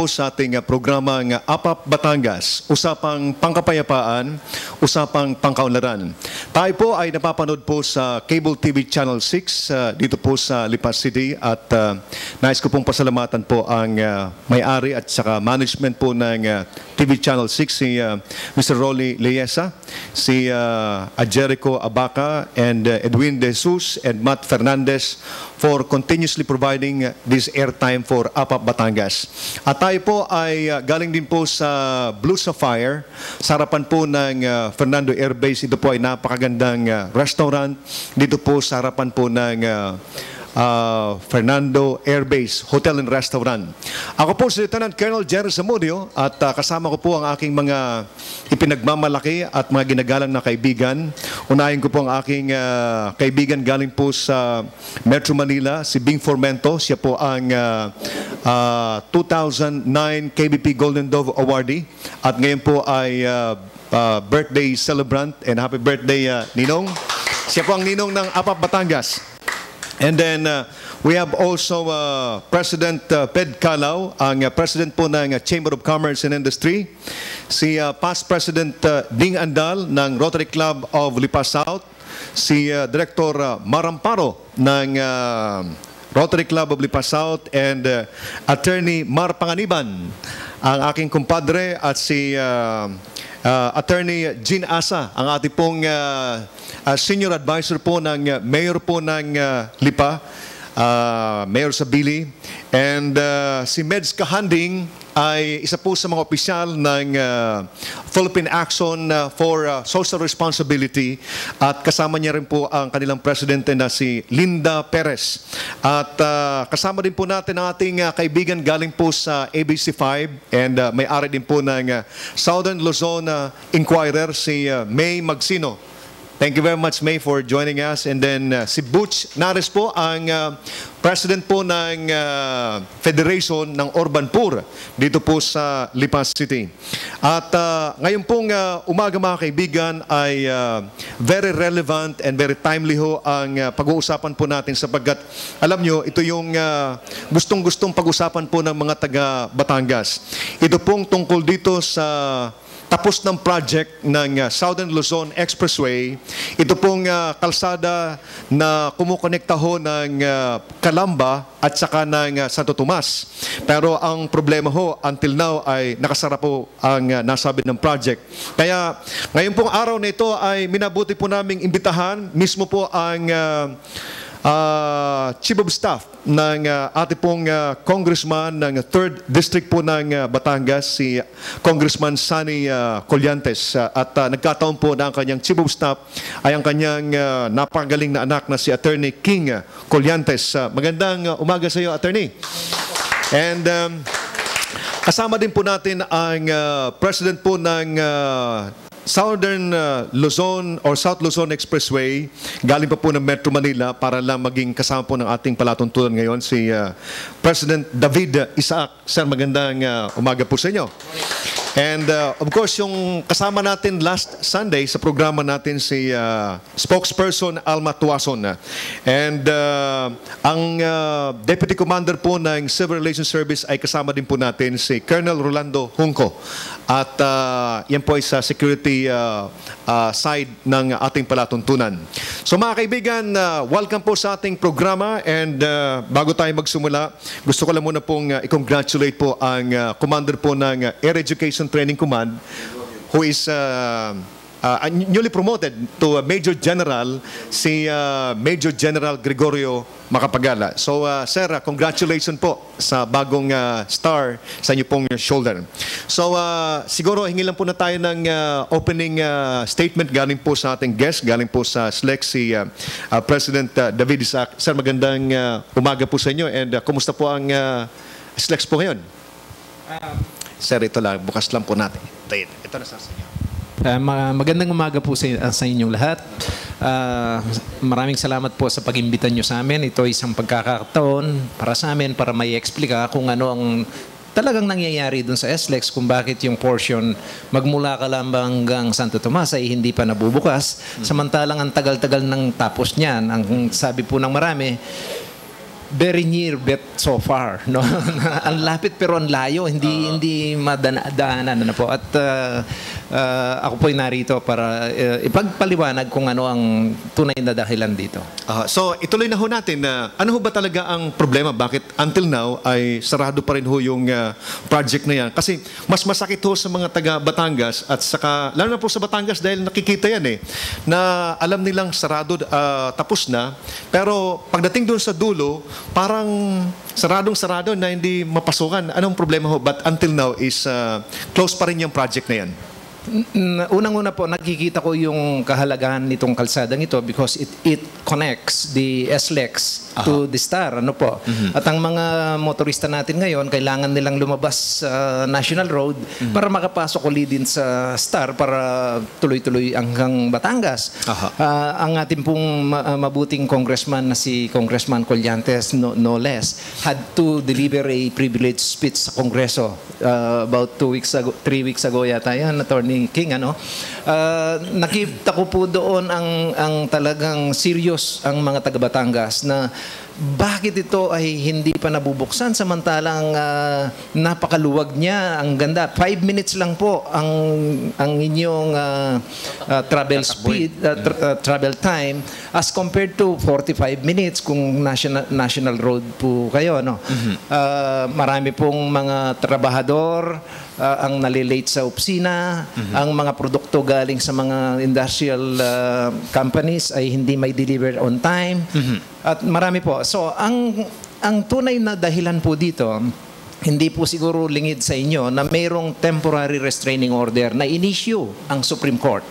sa ating programang APAP Batangas, usapang pangkapayapaan, usapang pangkaunlaran. Tayo po ay napapanood po sa Cable TV Channel 6 dito po sa Lipas City at nais ko pong pasalamatan po ang may-ari at saka management po ng TV Channel 6, si Mr. Rolly Liesa, si Jericho Abaca, and Edwin De Jesus and Matt Fernandez for continuously providing this airtime for APAP Batangas. At tayo po ay galing din po sa Blue Sapphire, sa harapan po ng Fernando Air Base. Ito po ay napakagandang restaurant dito po sa harapan po ng Fernando Air Base Hotel and Restaurant. Ako po si Lieutenant Colonel Jerry Zamudio at kasama ko po ang aking mga ipinagmamalaki at mga ginagalang na kaibigan. Unahin ko po ang aking kaibigan galing po sa Metro Manila, si Bing Formento. Siya po ang 2009 KBP Golden Dove Awardee at ngayon po ay birthday celebrant, and happy birthday Ninong. Siya po ang Ninong ng APAP Batangas. And then we have also President Ped Calao, ang President po ng Chamber of Commerce and Industry. Si past President Ding Andal ng Rotary Club of Lipas South. Si Director Maramparo ng Rotary Club of Lipas South, and Attorney Mar Panganiban, ang aking kumpadre, at si Attorney Jean Asa, ang ating pong senior advisor po ng mayor po ng Lipa, Mayor Sabili, and si Meds Kahanding ay isa po sa mga opisyal ng Philippine Action for Social Responsibility, at kasama niya rin po ang kanilang presidente na si Linda Perez. At kasama din po natin ang ating kaibigan galing po sa ABC5 and may-ari din po ng Southern Luzon Inquirer, si May Magsino. Thank you very much, May, for joining us. And then si Butch Nares po, ang president po ng Federation ng Urban Poor dito po sa Lipas City. At ngayon pong umaga, mga kaibigan, ay very relevant and very timely ho ang pag-uusapan po natin, sapagkat alam nyo, ito yung gustong-gustong pag-usapan po ng mga taga Batangas. Ito pong tungkol dito sa tapos ng project ng Southern Luzon Expressway. Ito pong kalsada na kumukonekta ho ng Calamba at saka ng Santo Tomas. Pero ang problema ho, until now, ay nakasara po ang nasabi ng project. Kaya ngayon pong araw na ito ay minabuti po naming imbitahan mismo po ang Chief of Staff ng ating pong Congressman ng 3rd District po ng Batangas, si Congressman Sunny Collantes. At nagkataon po na ang kanyang Chief of Staff ay ang kanyang napakagaling na anak na si Attorney King Collantes. Magandang umaga sa iyo, Attorney. And kasama din po natin ang President po ng Southern Luzon or South Luzon Expressway, galing pa po ng Metro Manila, para lang maging kasama po ng ating palatuntunan ngayon, si President David Isaac. Sir, magandang umaga po sa inyo. And of course, yung kasama natin last Sunday sa programa natin, si spokesperson Alma Tuason. And ang Deputy Commander po ng Civil Relations Service ay kasama din po natin, si Colonel Rolando Junco. At yan po ay sa security side ng ating palatuntunan. So mga kaibigan, welcome po sa ating programa. And bago tayo magsimula, gusto ko lang muna pong i-congratulate po ang commander po ng Air Education Training Command, who is newly promoted to Major General, si Major General Gregorio Macapagala. So, sir, congratulations po sa bagong star sa inyo pong shoulder. So, siguro hingi lang po na tayo ng opening statement galing po sa ating guest, galing po sa SLEC, si President David Isaac. Sir, magandang umaga po sa inyo, and kumusta po ang SLEC po ngayon? Sir, ito lang, bukas lang po natin. Ito na sa inyo. Magandang umaga po sa inyong lahat. Maraming salamat po sa pag-imbita nyo sa amin. Ito ay isang pagkakataon para sa amin para may explica kung ano ang talagang nangyayari dun sa SLEX, kung bakit yung portion magmula Calamba hanggang Santo Tomas ay hindi pa nabubukas. Samantalang ang tagal-tagal ng tapos niyan. Ang sabi po ng marami, very near but so far, no? Ang lapit pero ang layo, hindi madaanan na po. At ako po'y narito para ipagpaliwanag kung ano ang tunay na dahilan dito. So ituloy na ho natin na ano ho ba talaga ang problema? Bakit until now ay sarado pa rin ho yung project na yan? Kasi mas masakit ho sa mga taga Batangas at saka, lalo na po sa Batangas dahil nakikita yan na alam nilang sarado, tapos na, pero pagdating doon sa dulo, parang saradong-sarado na hindi mapasukan. Anong problema ho? But until now is close pa rin yung project na yan. Unang-una po, nakikita ko yung kahalagahan nitong kalsadang ito because it connects the SLEX to the STAR. Ano po? At ang mga motorista natin ngayon, kailangan nilang lumabas sa National Road para makapasok ulit din sa STAR para tuloy-tuloy hanggang Batangas. Ang ating pong mabuting congressman na si Congressman Collantes, no less, had to deliver a privileged speech sa Kongreso about 3 weeks ago yata yan, Attorney King, ano? Nakita ko po doon ang talagang serious ang mga taga Batangas na bakit ito ay hindi pa nabubuksan samantalang napakaluwag niya, ang ganda. 5 minutes lang po ang inyong travel speed, travel time as compared to 45 minutes kung national road po kayo, no? Marami pong mga trabahador ang nalilate sa opisina, ang mga produkto galing sa mga industrial companies ay hindi may deliver on time. At marami po. So, ang tunay na dahilan po dito, hindi po siguro lingid sa inyo na mayroong temporary restraining order na in-issue ang Supreme Court.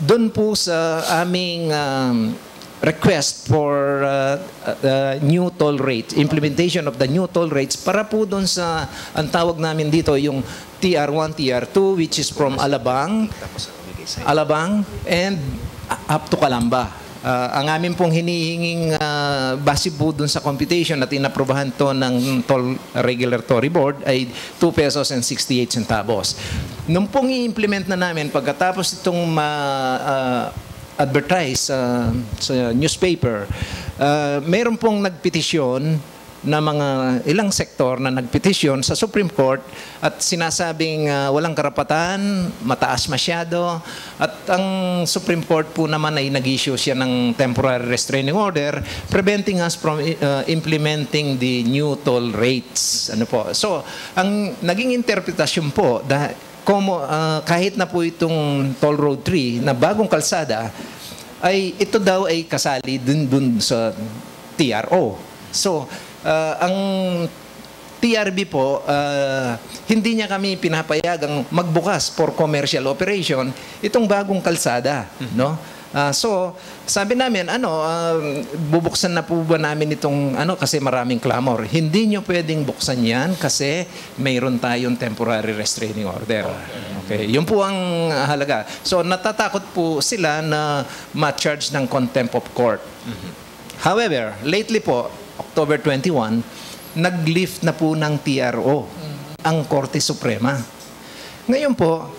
Doon po sa aming request for new toll rates, implementation of the new toll rates para po doon sa, ang tawag namin dito, yung TR1, TR2, which is from Alabang and up to Calamba. Ang amin pong hinihinging base po dun sa computation at inaprobahan to ng Toll Regulatory Board ay 2 pesos and 68 centavos. Nung pong i-implement na namin, pagkatapos itong advertise sa newspaper, mayroon pong nagpetisyon na mga ilang sektor na nagpetisyon sa Supreme Court at sinasabing walang karapatan, mataas masyado, at ang Supreme Court po naman ay nag-issue siya ng temporary restraining order preventing us from implementing the new toll rates. Ano po? So, ang naging interpretasyon po kahit na po itong Toll Road 3 na bagong kalsada ay ito daw ay kasali dun sa TRO. So, ang TRB po, hindi niya kami pinapayagang magbukas for commercial operation itong bagong kalsada, no? So, sabi namin, bubuksan na po ba namin itong kasi maraming clamor. Hindi nyo pwedeng buksan yan kasi mayroon tayong temporary restraining order. Okay, yun po ang halaga. So, natatakot po sila na ma-charge ng contempt of court. However, lately po, October 21, nag-lift na po ng TRO ang Korte Suprema. Ngayon po,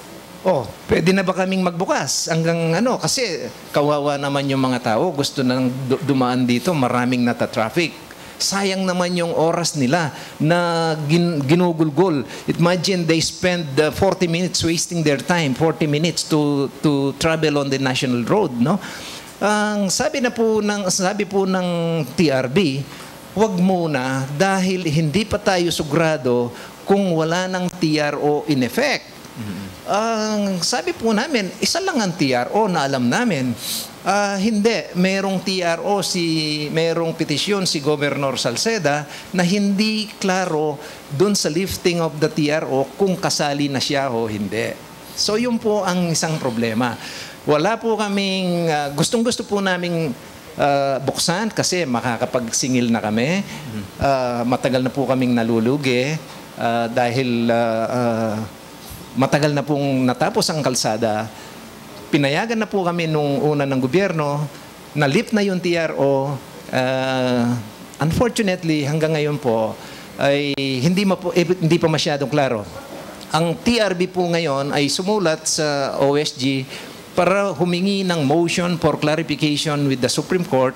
pwede na ba kaming magbukas hanggang kasi kawawa naman yung mga tao, gusto nang dumaan dito, maraming nata-traffic. Sayang naman yung oras nila na ginugulgol. Imagine they spend 40 minutes wasting their time, 40 minutes to travel on the national road, no? Ang sabi po ng TRB, wag muna dahil hindi pa tayo sugrado kung wala ng TRO in effect. Ang sabi po namin, isa lang ang TRO na alam namin. Hindi, merong TRO, merong petisyon si Governor Salceda na hindi klaro doon sa lifting of the TRO kung kasali na siya o hindi. So yun po ang isang problema. Wala po kaming, gustong-gusto po naming buksan kasi makakapagsingil na kami. Matagal na po kaming nalulugi dahil matagal na pong natapos ang kalsada. Pinayagan na po kami nung una ng gobyerno, na-lift na yung TRO. Unfortunately, hanggang ngayon po, ay hindi pa masyadong klaro. Ang TRB po ngayon ay sumulat sa OSG para humingi ng motion for clarification with the Supreme Court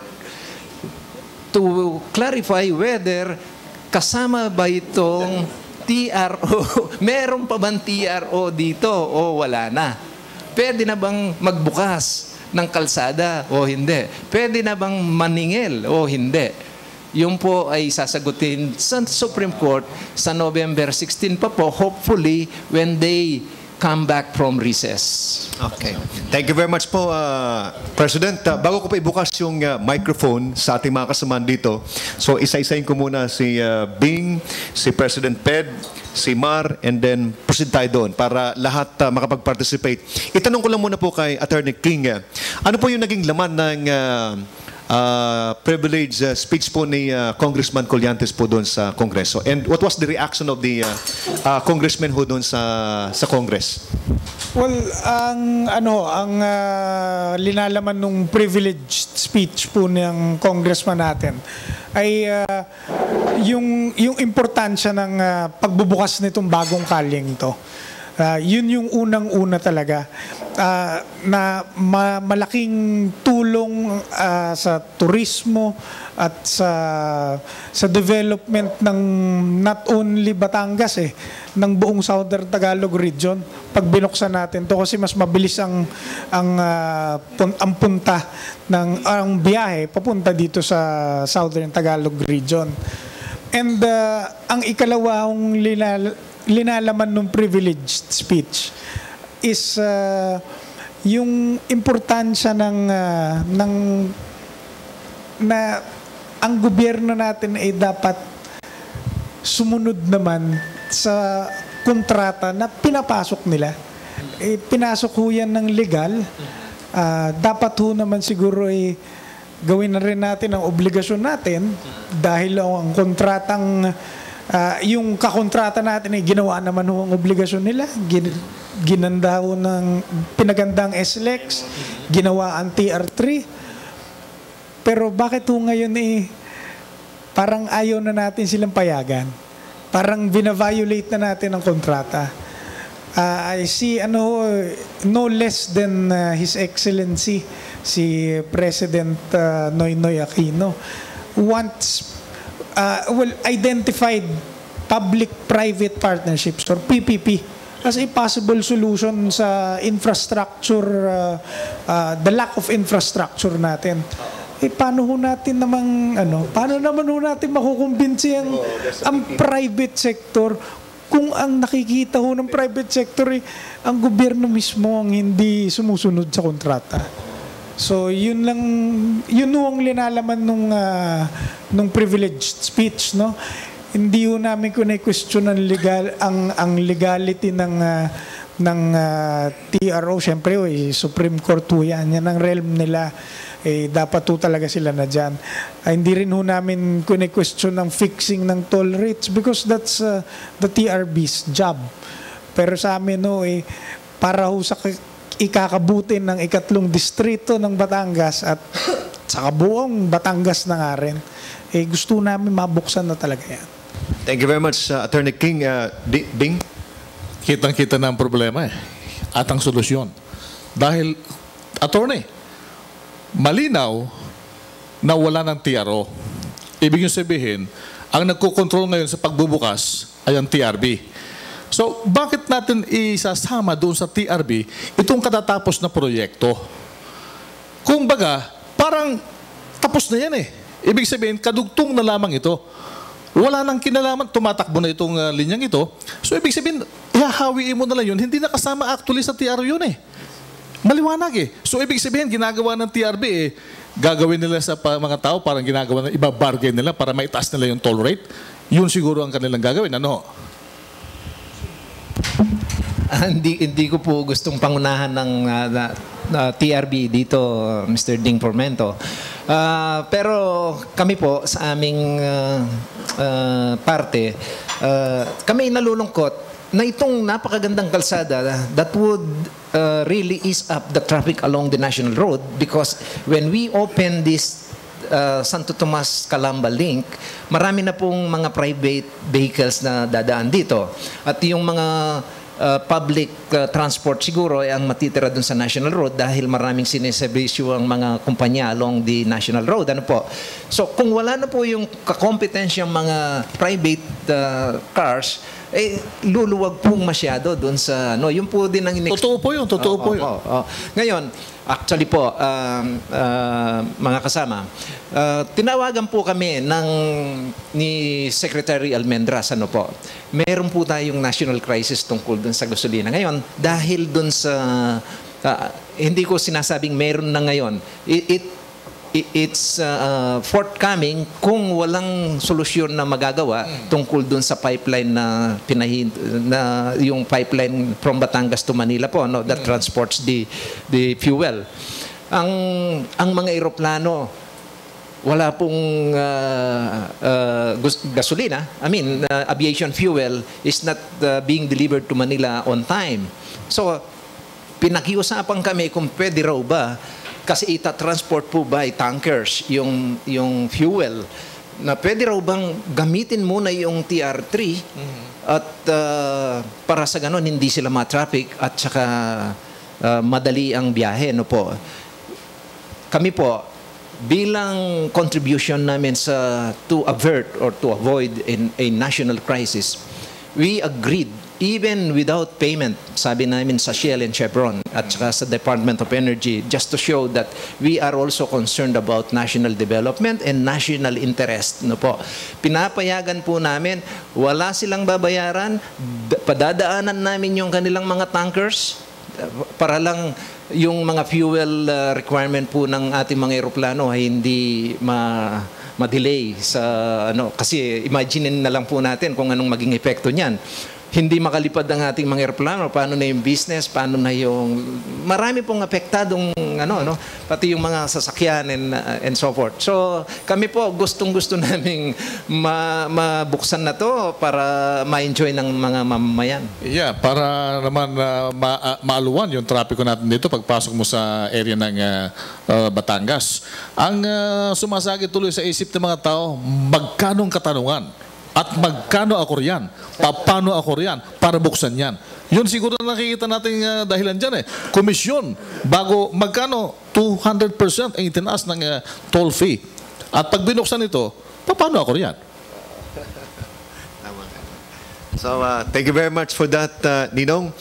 to clarify whether kasama ba itong TRO, meron pa bang TRO dito o wala na? Pwede na bang magbukas ng kalsada o hindi? Pwede na bang maningil o hindi? Yung po ay sasagutin sa Supreme Court sa November 16 pa po, hopefully when they come back from recess. Okay. Thank you very much po, President. Bago ko pa ibukas yung microphone sa ating mga kasamahan dito, so isa-isahin ko muna si Bing, si President Ped, si Mar, and then proceed tayo doon para lahat makapag-participate. Itanong ko lang muna po kay Attorney King, ano po yung naging laman ng privilege speech po ni Congressman Colliantes po doon sa Kongreso? And what was the reaction of the congressman ho doon sa Congress? Well, ang linalaman nung privileged speech po ng congressman natin ay yung importansya ng pagbubukas nitong bagong kalyeng to. Yun yung unang-una talaga na malaking tulong sa turismo at sa development ng not only Batangas ng buong Southern Tagalog region pag binuksan natin to, kasi mas mabilis ang punta ng ang biyahe papunta dito sa Southern Tagalog region. And ang ikalawang linalaman ng privileged speech is yung importansya na ang gobyerno natin ay dapat sumunod naman sa kontrata na pinapasok nila. Pinasok ho yan ng legal. Dapat ho naman siguro gawin na rin natin ang obligasyon natin dahil ang kontratang yung kakontrata natin ay ginawa naman ho ang obligasyon nila. Ginanda ho ng pinagandang SLEX, ginawa ang TR3. Pero bakit ho ngayon parang ayaw na natin silang payagan? Parang bina-violate na natin ang kontrata. I see no less than His Excellency si President Noynoy Aquino wants identified public-private partnerships or PPP as a possible solution sa infrastructure, the lack of infrastructure natin. Paano ho natin paano naman ho natin makukumbinsi ang private sector kung ang nakikita ho ng private sector ang gobyerno mismo ang hindi sumusunod sa kontrata. So yun ang linalaman nung privileged speech, no? Hindi ho namin question ang legality ng TRO. Siyempre Supreme Court ho yan ang realm nila. Dapat ho talaga sila na dyan. Hindi rin ho namin question ang fixing ng toll rates because that's the TRB's job. Pero sa amin para ho sa ikakabuti ng ikatlong distrito ng Batangas at sa kabuong Batangas na nga rin, gusto namin mabuksan na talaga yan. Thank you very much, Attorney King. Bing? Kitang-kita na ang problema at ang solusyon. Dahil, Attorney, malinaw na wala ng TRO. Ibig sabihin, ang nagkokontrol ngayon sa pagbubukas ay ang TRB. So, bakit natin isasama doon sa TRB itong katatapos na proyekto? Kung baga, parang tapos na yan Ibig sabihin, kadugtong na lamang ito. Wala nang kinalaman, tumatakbo na itong linyang ito. So, ibig sabihin, ihahawiin mo na lang yun. Hindi nakasama actually sa TRO yun Maliwanag So, ibig sabihin, ginagawa ng TRB gagawin nila sa mga tao, parang ginagawa na iba-bargain nila para maitaas nila yung toll rate. Yun siguro ang kanilang gagawin. Hindi ko po gustong pangunahan ng TRB dito, Mr. Ding Formento. Pero kami po sa aming parte, kami nalulungkot na itong napakagandang kalsada that would really ease up the traffic along the national road, because when we open this Santo Tomas Calamba link, marami na pong mga private vehicles na dadaan dito. At yung mga public transport siguro ay ang matitira dun sa National Road dahil maraming sineservisyo ang mga kumpanya along the National Road. Ano po? So kung wala na po yung kakompetensyang mga private cars, luluwag pong masyado doon sa yun po din ang Totoo po yun, totoo po yun. Ngayon, actually po, mga kasama, tinawagan po kami ni Secretary Almendras, meron po tayong national crisis tungkol dun sa gasolina. Ngayon, dahil dun sa, hindi ko sinasabing meron na ngayon, it's forthcoming kung walang solusyon na magagawa tungkol dun sa pipeline na yung pipeline from Batangas to Manila po that transports the fuel. Ang mga eroplano wala pong gasolina. Aviation fuel is not being delivered to Manila on time. So pinakiusapan kami kung pwede raw ba kasi ita-transport po by tankers yung fuel na pwede raw bang gamitin muna yung TR3 at para sa ganon hindi sila ma-traffic at saka madali ang biyahe po. Kami po bilang contribution namin to avert or to avoid a national crisis, we agreed even without payment, sabi namin sa Shell and Chevron at saka sa Department of Energy, just to show that we are also concerned about national development and national interest. Pinapayagan po namin, wala silang babayaran, padadaanan namin yung kanilang mga tankers para lang yung mga fuel requirement po ng ating mga eroplano ay hindi ma-delay sa kasi imagine na lang po natin kung anong maging epekto niyan. Hindi makalipad ang ating mga eroplano, paano na yung business, paano na yung marami pong apektadong pati yung mga sasakyan and so forth. So kami po gustong-gusto naming mabuksan na to para ma-enjoy ng mga mamamayan. Yeah, para naman maaluwan yung trapiko natin dito pagpasok mo sa area ng Batangas. Ang sumasakit tuloy sa isip ng mga tao, magkano ang katanungan? At magkano ako riyan? Paano ako riyan? Para buksan yan. Yun siguro nakikita natin dahilan dyan Komisyon, bago magkano 200% ang itinaas ng toll fee. At pag binuksan ito, paano ako riyan? So, thank you very much for that, Ninong.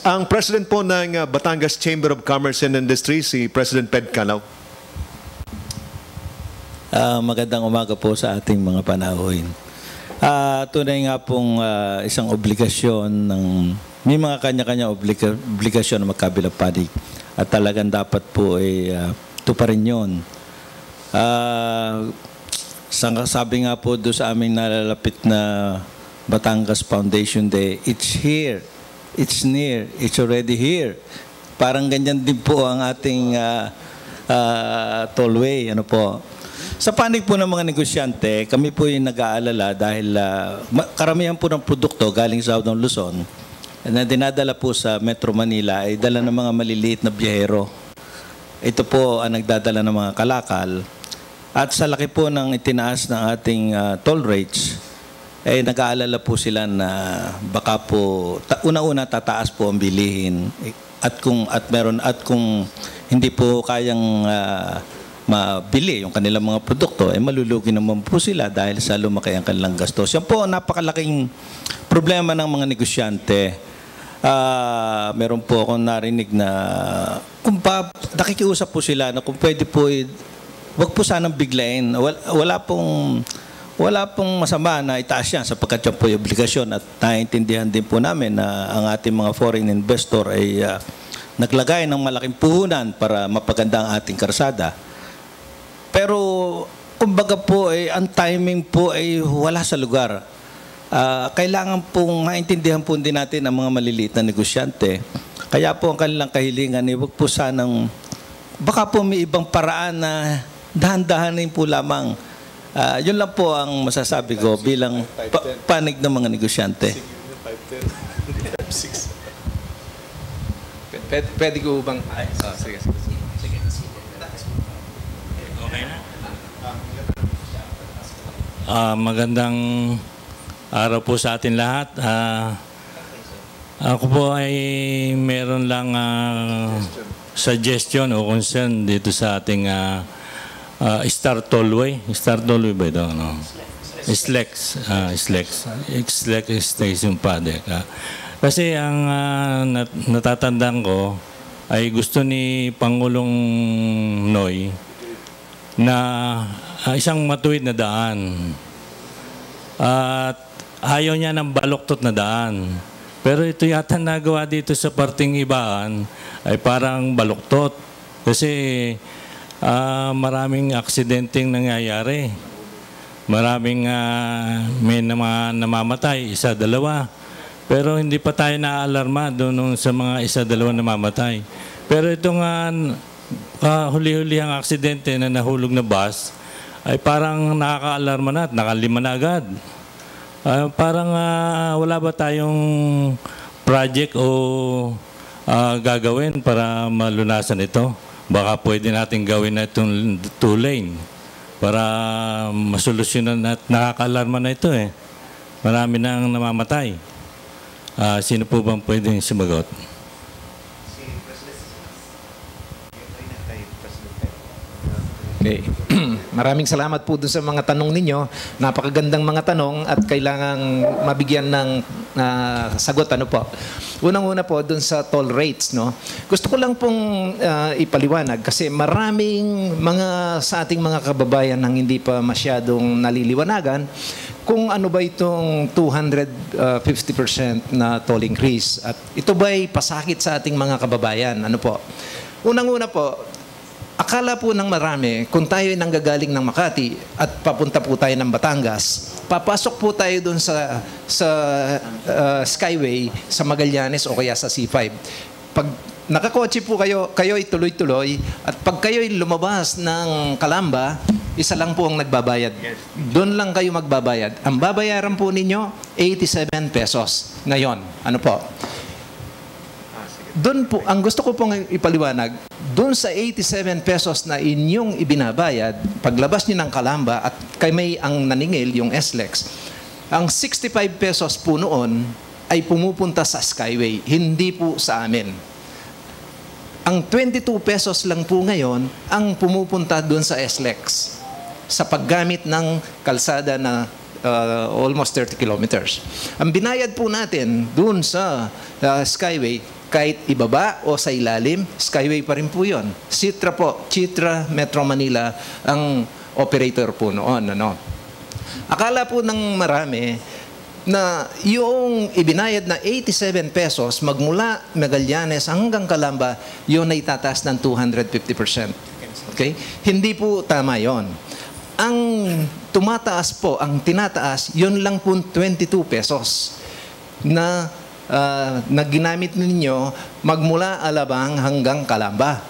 Ang President po ng Batangas Chamber of Commerce and Industry, si President Ped Canaw. Magandang umaga po sa ating mga panauhin. Tunay nga pong isang obligasyon may mga kanya-kanya obligasyon na magkabilang panig at talagang dapat po tuparin yun. Sabi nga po doon sa aming nalalapit na Batangas Foundation Day, it's here, it's near, it's already here. Parang ganyan din po ang ating tollway, Sa panig po ng mga negosyante, kami po yung nag-aalala dahil karamihan po ng produkto galing sa Southern Luzon na dinadala po sa Metro Manila ay dala ng mga maliliit na biyahero. Ito po ang nagdadala ng mga kalakal. At sa laki po ng itinaas ng ating toll rates, ay nag-aalala po sila na baka po una-una tataas po ang bilihin at kung hindi po kayang mabili yung kanilang mga produkto, malulugi naman po sila dahil sa lumaki ang kanilang gastos. Yan po ang napakalaking problema ng mga negosyante. Meron po akong narinig na nakikiusap po sila na kung pwede po, wag po sanang biglain. Wala pong masama na itaas yan sapagkat yan po yung obligasyon at naiintindihan din po namin na ang ating mga foreign investor ay naglagay ng malaking puhunan para mapaganda ang ating karsada. Pero kumbaga po ang timing po ay wala sa lugar. Kailangan pong maintindihan po din natin ang mga maliliit na negosyante. Kaya po ang kanilang kahilingan ay wag po sanang baka po may ibang paraan na dahan-dahanin po lamang. Yun lang po ang masasabi ko bilang panig ng mga negosyante. Pwede ko bang sige. Okay na. Magandang araw po sa atin lahat. Ako po ay meron lang suggestion o concern dito sa ating Star Tollway. Star Tollway ba ito? No? SLEX. SLEX Station Padec. Kasi ang natatandaan ko ay gusto ni Pangulong Noy na isang matuwid na daan. At ayaw niya ng baluktot na daan. Pero ito yata nagawa dito sa parting ibaan ay parang baluktot. Kasi maraming aksidenteng nangyayari. Maraming may namamatay, isa, dalawa. Pero hindi pa tayo naaalarma doon sa mga isa, dalawa namamatay. Pero itong huli-huli ang aksidente na nahulog na bus ay parang nakaka-alarma na at nakalima na agad. Parang wala ba tayong project o gagawin para malunasan ito? Baka pwede natin gawin na itong 2-lane para masolusyonan at nakaka-alarma na ito eh. Marami nang namamatay. Sino po bang pwedeng sumagot? Okay. Maraming salamat po dun sa mga tanong ninyo. Napakagandang mga tanong at kailangang mabigyan ng sagot. Ano po? Unang-una po dun sa toll rates. No? Gusto ko lang pong ipaliwanag kasi maraming sa ating mga kababayan ang hindi pa masyadong naliliwanagan kung ano ba itong 250% na toll increase. At ito ba'y pasakit sa ating mga kababayan? Ano po? Unang-una po, akala po ng marami, kung tayo ay nanggagaling ng Makati at papunta po tayo ng Batangas, papasok po tayo doon sa Skyway, sa Magallanes o kaya sa C5. Pag nakakotse po kayo ay tuloy-tuloy at pag kayo ay lumabas ng Calamba, isa lang po ang nagbabayad. Doon lang kayo magbabayad. Ang babayaran po ninyo, 87 pesos. Ngayon, ano po? Doon po, ang gusto ko pong ipaliwanag, doon sa 87 pesos na inyong ibinabayad, paglabas niyo ng Calamba at may ang naningil, yung SLEX, ang 65 pesos po noon ay pumupunta sa Skyway, hindi po sa amin. Ang 22 pesos lang po ngayon ang pumupunta doon sa SLEX sa paggamit ng kalsada na almost 30 kilometers. Ang binayad po natin doon sa Skyway, kahit ibaba o sa ilalim, Skyway pa rin po yun. Citra po, Citra Metro Manila ang operator po noon. Ano? Akala po ng marami na yung ibinayad na 87 pesos magmula Magallanes hanggang Calamba, yun ay tataas ng 250%. Okay? Hindi po tama yon. Ang tumataas po, ang tinataas, yun lang po 22 pesos na ginamit ninyo magmula Alabang hanggang Calamba.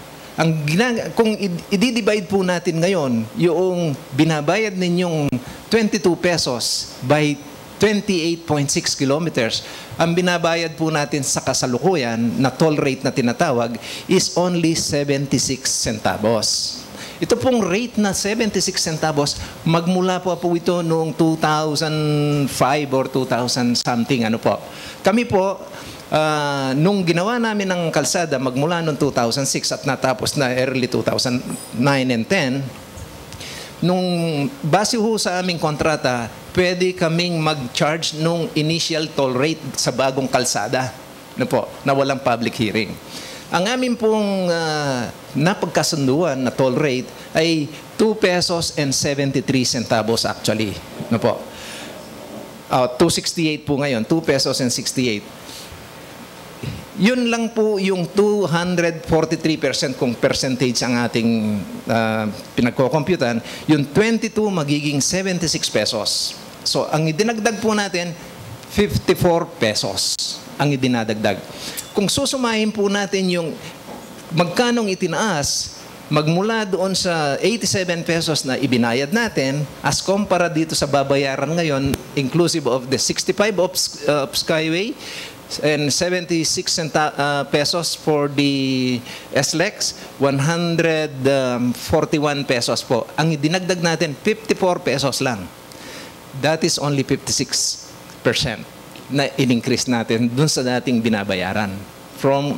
Kung i-divide po natin ngayon, yung binabayad ninyong 22 pesos by 28.6 kilometers, ang binabayad po natin sa kasalukuyan na toll rate na tinatawag is only 76 centavos. Ito pong rate na 76 centavos, magmula po ito noong 2005 or 2000 something. Ano po. Kami po, nung ginawa namin ng kalsada magmula noong 2006 at natapos na early 2009 and 10, nung base ho sa aming kontrata, pwede kaming mag-charge nung initial toll rate sa bagong kalsada. Ano po, na walang public hearing. Ang amin pong napagkasunduan na toll rate ay 2 pesos and 73 centavos actually. No po? 268 po ngayon, 2 pesos and 68. Yun lang po yung 243% kung percentage ang ating pinagkokomputan. Yung 22 magiging 76 pesos. So, ang idinagdag po natin, 54 pesos ang idinadagdag. Kung susumahin po natin yung magkanong itinaas, magmula doon sa 87 pesos na ibinayad natin, as kumpara dito sa babayaran ngayon, inclusive of the 65 of Skyway, and 76 pesos for the SLEX, 141 pesos po. Ang idinagdag natin, 54 pesos lang. That is only 56%. na in-increase natin dun sa dating binabayaran from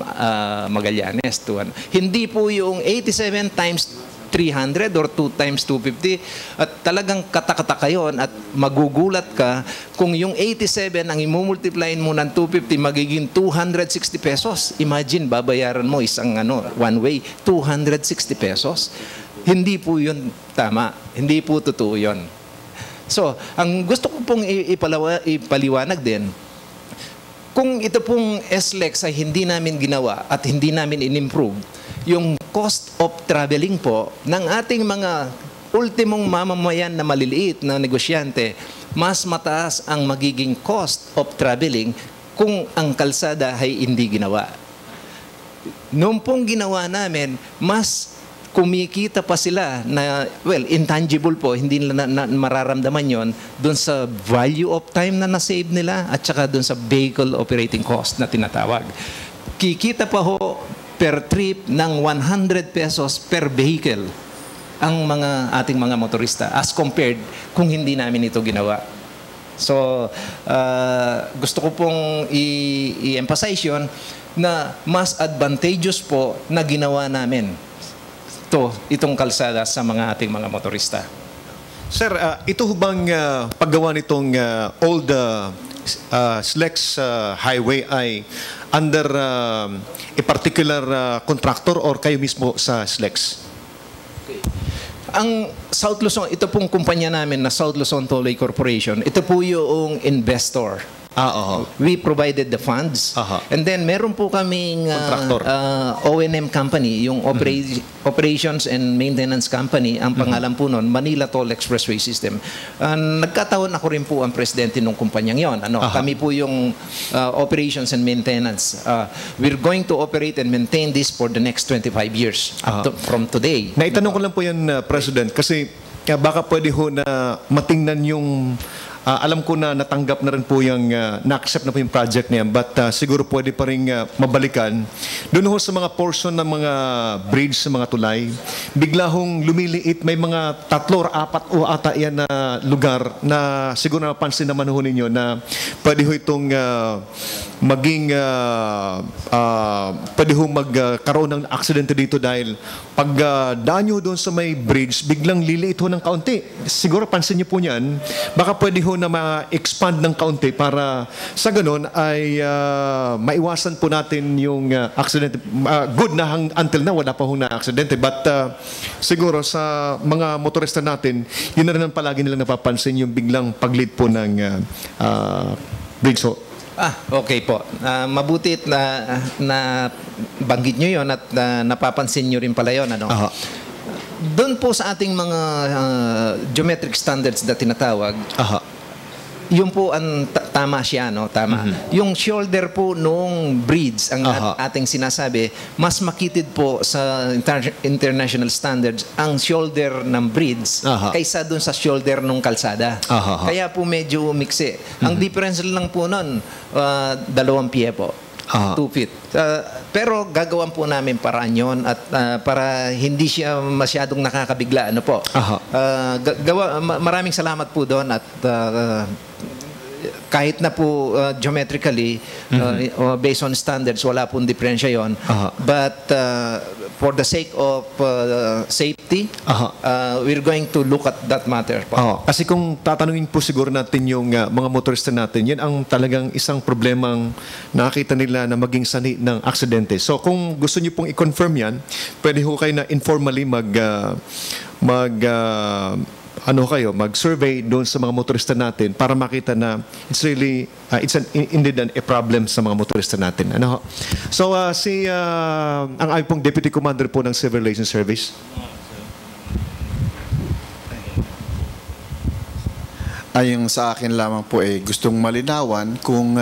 Magallanes to ano. Hindi po yung 87 times 300 or 2 times 250 at talagang katakataka yun at magugulat ka kung yung 87 ang imumultiplyin mo ng 250 magiging 260 pesos. Imagine, babayaran mo isang one way, 260 pesos. Hindi po yun tama. Hindi po totoo yun. So, ang gusto ko pong ipaliwanag din, kung ito pong SLEX ay hindi namin ginawa at hindi namin in-improve, yung cost of traveling po ng ating mga ultimong mamamayan na maliliit na negosyante, mas mataas ang magiging cost of traveling kung ang kalsada ay hindi ginawa. Noong pong ginawa namin, mas kumikita pa sila na, well, intangible po, hindi nila mararamdaman yon dun sa value of time na na-save nila at saka dun sa vehicle operating cost na tinatawag. Kikita pa ho per trip ng 100 pesos per vehicle ang ating mga motorista as compared kung hindi namin ito ginawa. So, gusto ko pong i-emphasize yun na mas advantageous po na ginawa namin itong kalsada sa mga ating mga motorista. Sir, ito bang paggawa nitong old SLEX highway ay under a particular contractor or kayo mismo sa SLEX? Ang South Luzon, ito pong kumpanya namin na South Luzon Tollway Corporation, ito po yung investor. We provided the funds. And then meron po kaming O&M company, yung Operations and Maintenance Company, ang pangalan po nun, Manila Toll Expressway System. Nagkataon ako rin po ang presidente ng kumpanyang yon. Kami po yung Operations and Maintenance. We're going to operate and maintain this for the next 25 years from today. Naitanong ko lang po yan, President, kasi baka pwede ho na matingnan yung alam ko na natanggap na rin po yung na-accept na po yung project niya, but siguro pwede pa rin mabalikan. Doon ho sa mga portion ng mga bridge sa mga tulay, bigla hong lumiliit, may mga 3 or 4 o ata yan na lugar na siguro napansin naman ho ninyo na pwede ho itong maging pwede ho magkaroon ng aksidente dito dahil pag daan nyo doon sa may bridge, biglang liliit ho ng kaunti. Siguro pansin nyo po niyan, baka pwede ho na ma-expand ng kaunti para sa ganun ay maiwasan po natin yung aksidente. Good na until now, wala pa ho na aksidente. But siguro sa mga motorista natin, yun na rin ang palagi nilang napapansin, yung biglang paglit po ng bridge ho. Okay po. Mabuti na banggit nyo yun at napapansin nyo rin pala yun. Doon po sa ating mga geometric standards na tinatawag, yun po ang tama siya, tama. Yung shoulder po nung bridge, ang ating sinasabi, mas makitid po sa international standards ang shoulder ng bridge kaysa dun sa shoulder nung kalsada. Kaya po medyo mixi. Ang difference lang po nun, 2 pie po. 2 feet. Pero gagawan po namin paraan yun at para hindi siya masyadong nakakabigla. Maraming salamat po doon at kahit na po geometrically, based on standards, wala pong diferensya yun. But for the sake of safety, we're going to look at that matter. Kasi kung tatanungin po siguro natin yung mga motorista natin, yan ang talagang isang problemang nakita nila na maging sanhi ng aksidente. So kung gusto niyo pong i-confirm yan, pwede ho kayo na informally mag-survey doon sa mga motorista natin para makita na it's really indeed a problem sa mga motorista natin. So ang aming pong Deputy Commander po ng Civil Relations Service. Yung sa akin lamang po gustong malinawan kung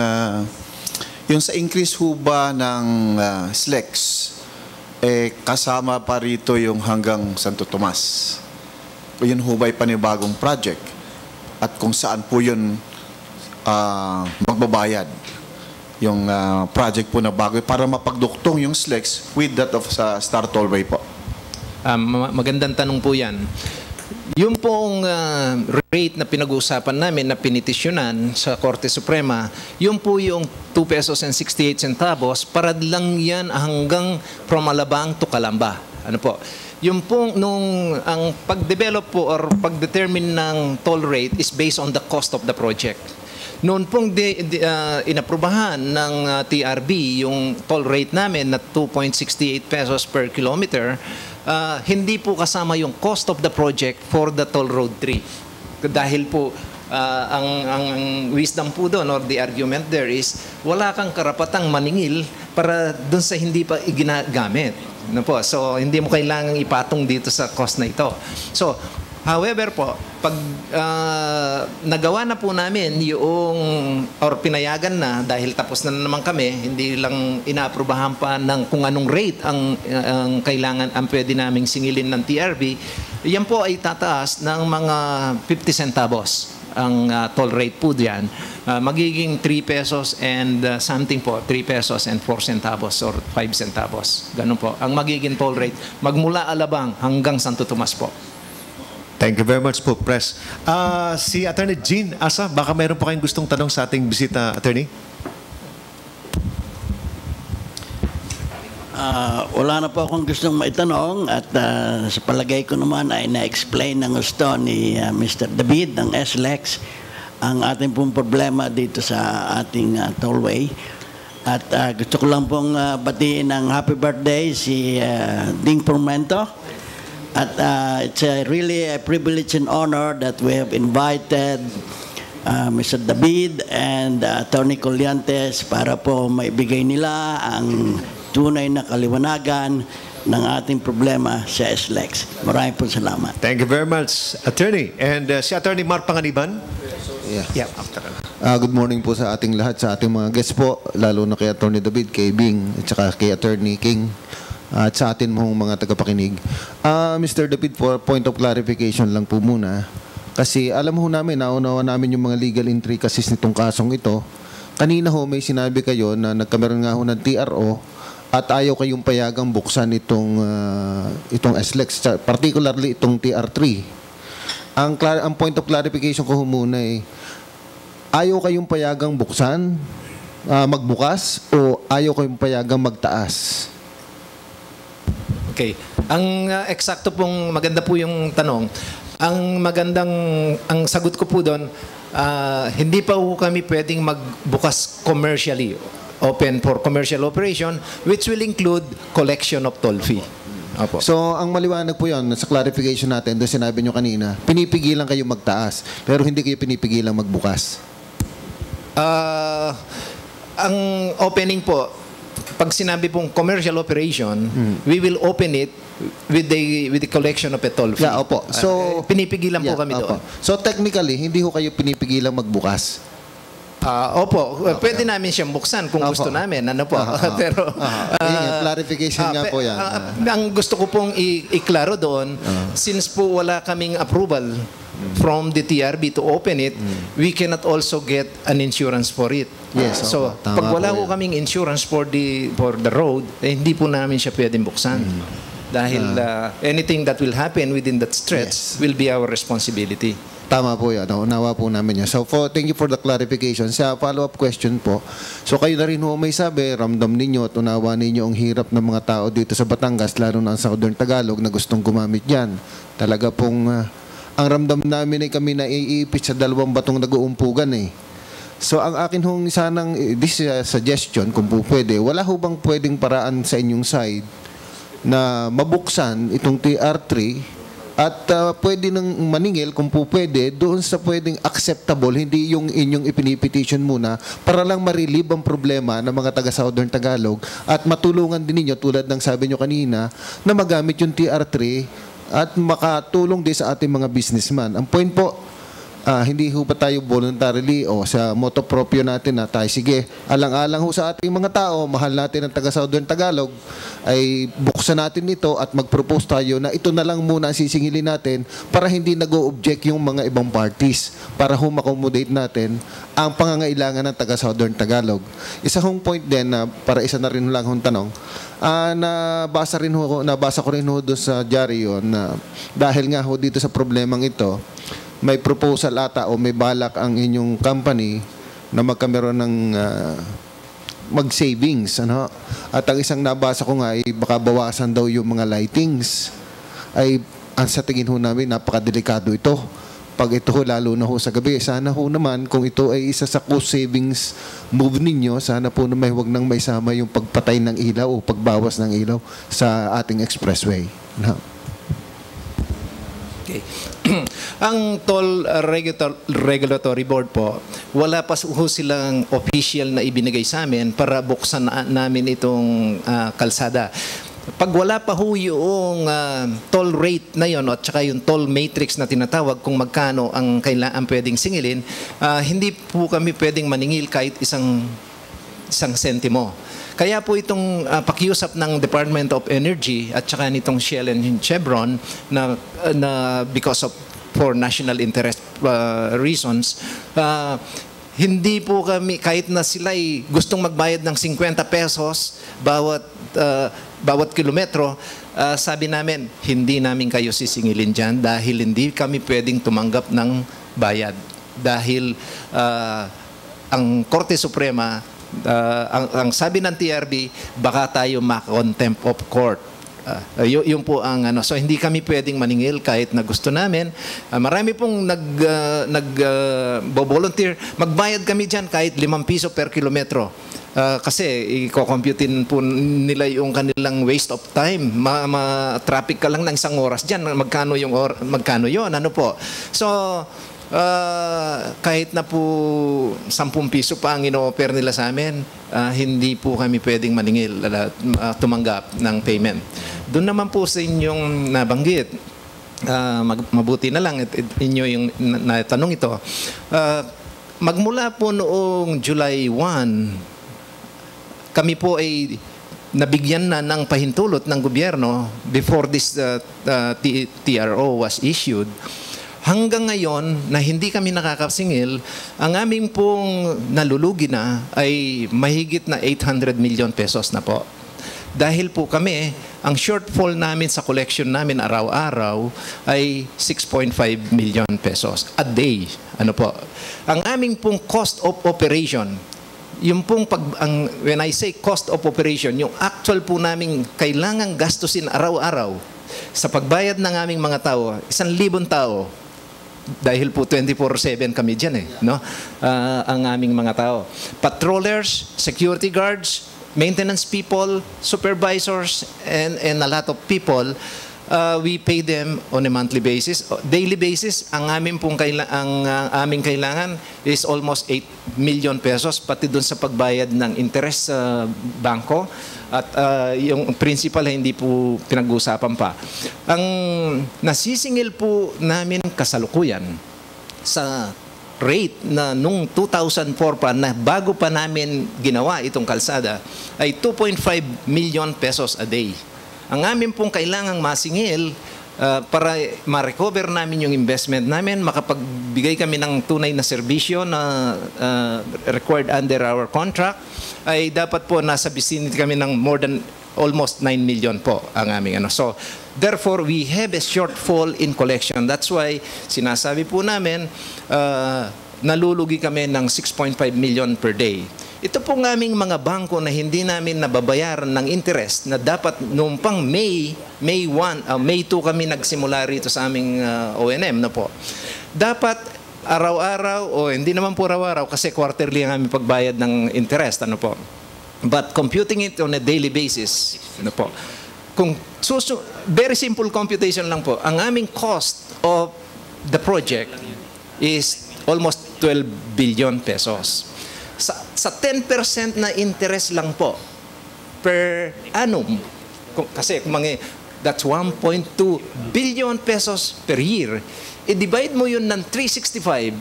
yung sa increase ho ba ng SLEX kasama pa rito yung hanggang Santo Tomas. Yun ho ba'y panibagong project? At kung saan po yun magbabayad? Yung project po na bago para mapagduktong yung SLEX with that of sa Star Tollway po. Magandang tanong po yan. Yung pong rate na pinag-uusapan namin na pinitisyonan sa Korte Suprema, yun po yung 2 pesos and 68 centavos, para lang yan hanggang from Alabang to Calamba. Ano po? Yung pong ang pag-develop po or pag-determine ng toll rate is based on the cost of the project. Noon pong inaprubahan ng TRB yung toll rate namin na 2.68 pesos per kilometer, hindi po kasama yung cost of the project for the toll road 3. Dahil po ang wisdom po doon or the argument there is wala kang karapatang maningil para doon sa hindi pa ginagamit. Ano po? So hindi mo kailangang ipatong dito sa cost na ito. So however po, pag nagawa na po namin yung, or pinayagan na, dahil tapos na naman kami, hindi lang inaaprubahan pa ng kung anong rate ang kailangan, ang pwede naming singilin ng TRB, yan po ay tataas ng mga 50 centavos ang toll rate po diyan. Magiging 3 pesos and something po, 3 pesos and 4 centavos or 5 centavos. Ganun po. Ang magiging toll rate, magmula Alabang hanggang Santo Tomas po. Thank you very much po, Pres. Si Attorney Jean Asa, baka mayroon pa kayong gustong tanong sa ating bisita, Attorney? Wala na po akong gustong maitanong at sa palagay ko naman ay na-explain ng gusto ni Mr. David ng SLEX ang ating pong problema dito sa ating tollway. At gusto ko lang pong batiin ng happy birthday si Ding Formento. At it's really a privilege and honor that we have invited Mr. David and Attorney Colliantes para po maibigay nila ang tunay na kaliwanagan ng ating problema sa SLEX. Maraming po salamat. Thank you very much, Attorney. And si Attorney Mark Panganiban? Yeah, after. Good morning po sa ating lahat, sa ating mga guests po, lalo na kay Attorney David, kay Bing, at saka kay Attorney King. At sa atin mong mga tagapakinig. Mr. David, for point of clarification lang po muna. Kasi alam ho namin, naunawa namin yung mga legal intricacies nitong kasong ito. Kanina ho may sinabi kayo na nagkameron nga ho ng TRO at ayaw kayong payagang buksan itong SLEX, particularly itong TR3. Ang point of clarification ko ho muna ayaw kayong payagang buksan, magbukas, o ayaw kayong payagang magtaas? Okay. Ang eksakto pong maganda po yung tanong. Ang sagot ko po doon, hindi pa po kami pwedeng magbukas commercially, open for commercial operation, which will include collection of toll fee. Opo. So, ang maliwanag po yun, sa clarification natin, doon sinabi nyo kanina, pinipigilan kayo magtaas, pero hindi kayo pinipigilan magbukas. Ang opening po, pag sinabi pong commercial operation, we will open it with the collection of a toll fee. Yeah, opo. So, pinipigilan po kami doon. So, technically, hindi ho kayo pinipigilan magbukas. Opo, pwede namin siyang buksan kung gusto namin. Ano po? Pero clarification nga po yan. Ang gusto ko pong iklaro doon, since po wala kaming approval from the TRB to open it, we cannot also get an insurance for it. Yes, so, pag wala po kaming insurance for the road, hindi po namin siya pwedeng buksan. Dahil anything that will happen within that stretch will be our responsibility. Tama po yan. Unawa po namin yan. So, thank you for the clarification. Sa follow-up question po, so kayo na rin ho may sabi, ramdam ninyo at unawa ninyo ang hirap ng mga tao dito sa Batangas, lalo na sa Southern Tagalog na gustong gumamit yan. Talaga pong, ang ramdam namin ay kami na iipit sa dalawang batong nag-uumpugan eh. So, ang akin hong sanang, this suggestion, kung po pwede, wala ho bang pwedeng paraan sa inyong side na mabuksan itong TR3 at pwede nang maningil kung po pwede doon sa pwedeng acceptable, hindi yung inyong ipinipetition muna para lang ma-relieve ang problema ng mga taga-Southern Tagalog at matulungan din ninyo tulad ng sabi nyo kanina na magamit yung TR3 at makatulong din sa ating mga businessman. Ang point po, hindi ho ba tayo voluntarily o sa moto proprio natin na tayo, sige, alang-alang ho sa ating mga tao, mahal natin ang taga Southern Tagalog, ay buksan natin ito at mag-propose tayo na ito na lang muna ang sisingilin natin para hindi nag-o-object yung mga ibang parties, para ho accommodate natin ang pangangailangan ng taga Southern Tagalog. Isa hong point din na para isa na rin lang hong tanong, nabasa ko rin ho doon sa diary yun na dahil nga ho dito sa problemang ito, may proposal ata o may balak ang inyong company na magkameron ng mag-savings. Ano? At ang isang nabasa ko nga ay baka bawasan daw yung mga lightings. Ay, sa tingin ho namin, napakadelikado ito. Pag ito ho, lalo na ho sa gabi, sana ho naman, kung ito ay isa sa cost savings move ninyo, sana po na huwag nang may sama yung pagpatay ng ilaw o pagbawas ng ilaw sa ating expressway. No? Okay. Ang Toll Regulatory Board po, wala pa ho silang official na ibinigay sa amin para buksan namin itong kalsada. Pag wala pa ho yung toll rate na yon at saka yung toll matrix na tinatawag kung magkano ang kailangan pwedeng singilin, hindi po kami pwedeng maningil kahit isang sentimo. Kaya po itong pakiusap ng Department of Energy at saka nitong Shell and Chevron na because of for national interest reasons, hindi po kami, kahit na sila ay gustong magbayad ng 50 pesos bawat kilometro, sabi namin, hindi namin kayo sisingilin dyan dahil hindi kami pwedeng tumanggap ng bayad. Dahil ang Korte Suprema, ang sabi ng TRB, baka tayo ma-contempt of court. Yun po ang ano. So hindi kami pwedeng maningil kahit na gusto namin. Marami pong volunteer. Magbayad kami dyan kahit 5 piso per kilometro. Kasi i-computein po nila yung kanilang waste of time. Traffic ka lang ng 1 oras dyan. Magkano yun? Ano po? So kahit na po 10 piso pa ang ino-offer nila sa amin, hindi po kami pwedeng maningil, tumanggap ng payment. Doon naman po sa inyong nabanggit, mabuti na lang inyo yung natanong ito. Magmula po noong July 1, kami po ay nabigyan na ng pahintulot ng gobyerno before this TRO was issued. Hanggang ngayon na hindi kami nakakasingil, ang aming pong nalulugi na ay mahigit na 800 million pesos na po. Dahil po kami, ang shortfall namin sa collection namin araw-araw ay 6.5 million pesos a day. Ano po? Ang aming pong cost of operation, yung pong when I say cost of operation, yung actual po namin kailangang gastusin araw-araw sa pagbayad ng aming mga tao, 1,000 tao, dahil po 24/7 kami dyan no? Ang aming mga tao. Patrollers, security guards, maintenance people, supervisors, and a lot of people, we pay them on a monthly basis. Daily basis, ang aming kailangan is almost 8 million pesos, pati dun sa pagbayad ng interest sa bangko. At yung principal hindi po pinag-uusapan pa. Ang nasisingil po namin kasalukuyan sa rate na nung 2004 pa, na bago pa namin ginawa itong kalsada, ay 2.5 million pesos a day. Ang amin pong kailangang masingil para ma-recover namin yung investment namin, makapagbigay kami ng tunay na serbisyo na required under our contract, ay dapat po nasa vicinity kami ng more than almost 9 million po ang aming ano. So, therefore, we have a shortfall in collection. That's why sinasabi po namin, nalulugi kami ng 6.5 million per day. Ito po ng aming mga bangko na hindi namin nababayaran ng interest na dapat noong pang May 2 kami nagsimula rito sa aming ONM na po. Dapat araw-araw, o hindi naman po araw-araw kasi quarterly ang aming pagbayad ng interest, ano po. But computing it on a daily basis, ano po. Very simple computation lang po. Ang aming cost of the project is almost 12 billion pesos. Sa 10% na interest lang po per annum, kasi that's 1.2 billion pesos per year. i-divide mo yun ng 365,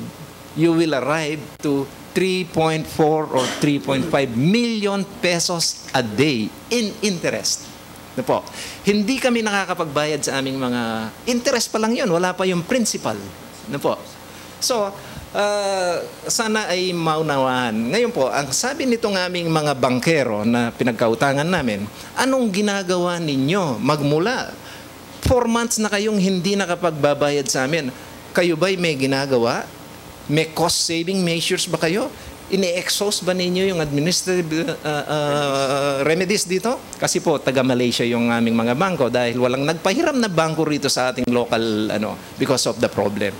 you will arrive to 3.4 or 3.5 million pesos a day in interest. Na po. Hindi kami nakakapagbayad sa aming mga interest pa lang yun. Wala pa yung principal. Na po. So, sana ay maunawahan. Ngayon po, ang sabi nitong aming mga bankero na pinagkautangan namin, anong ginagawa ninyo magmula 4 months na kayong hindi nakapagbabayad sa amin? Kayo ba'y may ginagawa? May cost-saving measures ba kayo? Ini-exhaust ba ninyo yung administrative remedies dito? Kasi po, taga-Malaysia yung aming mga bangko dahil walang nagpahiram na bangko rito sa ating local, because of the problem.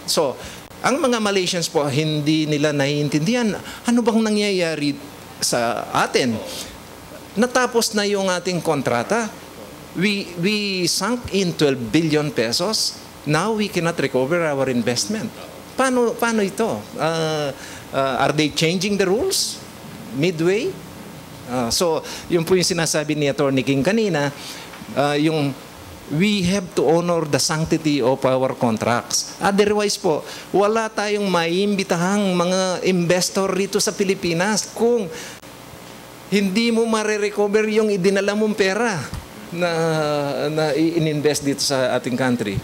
So, ang mga Malaysians po, hindi nila naiintindihan ano bang nangyayari sa atin. Natapos na yung ating kontrata. We sunk in 12 billion pesos. Now we cannot recover our investment. Paano ito? Are they changing the rules midway? So, yun po yung sinasabi ni Atty. King kanina, we have to honor the sanctity of our contracts. Otherwise po, wala tayong maiimbitahang mga investor rito sa Pilipinas kung hindi mo marirecover yung idinala mong pera na in-invest dito sa ating country.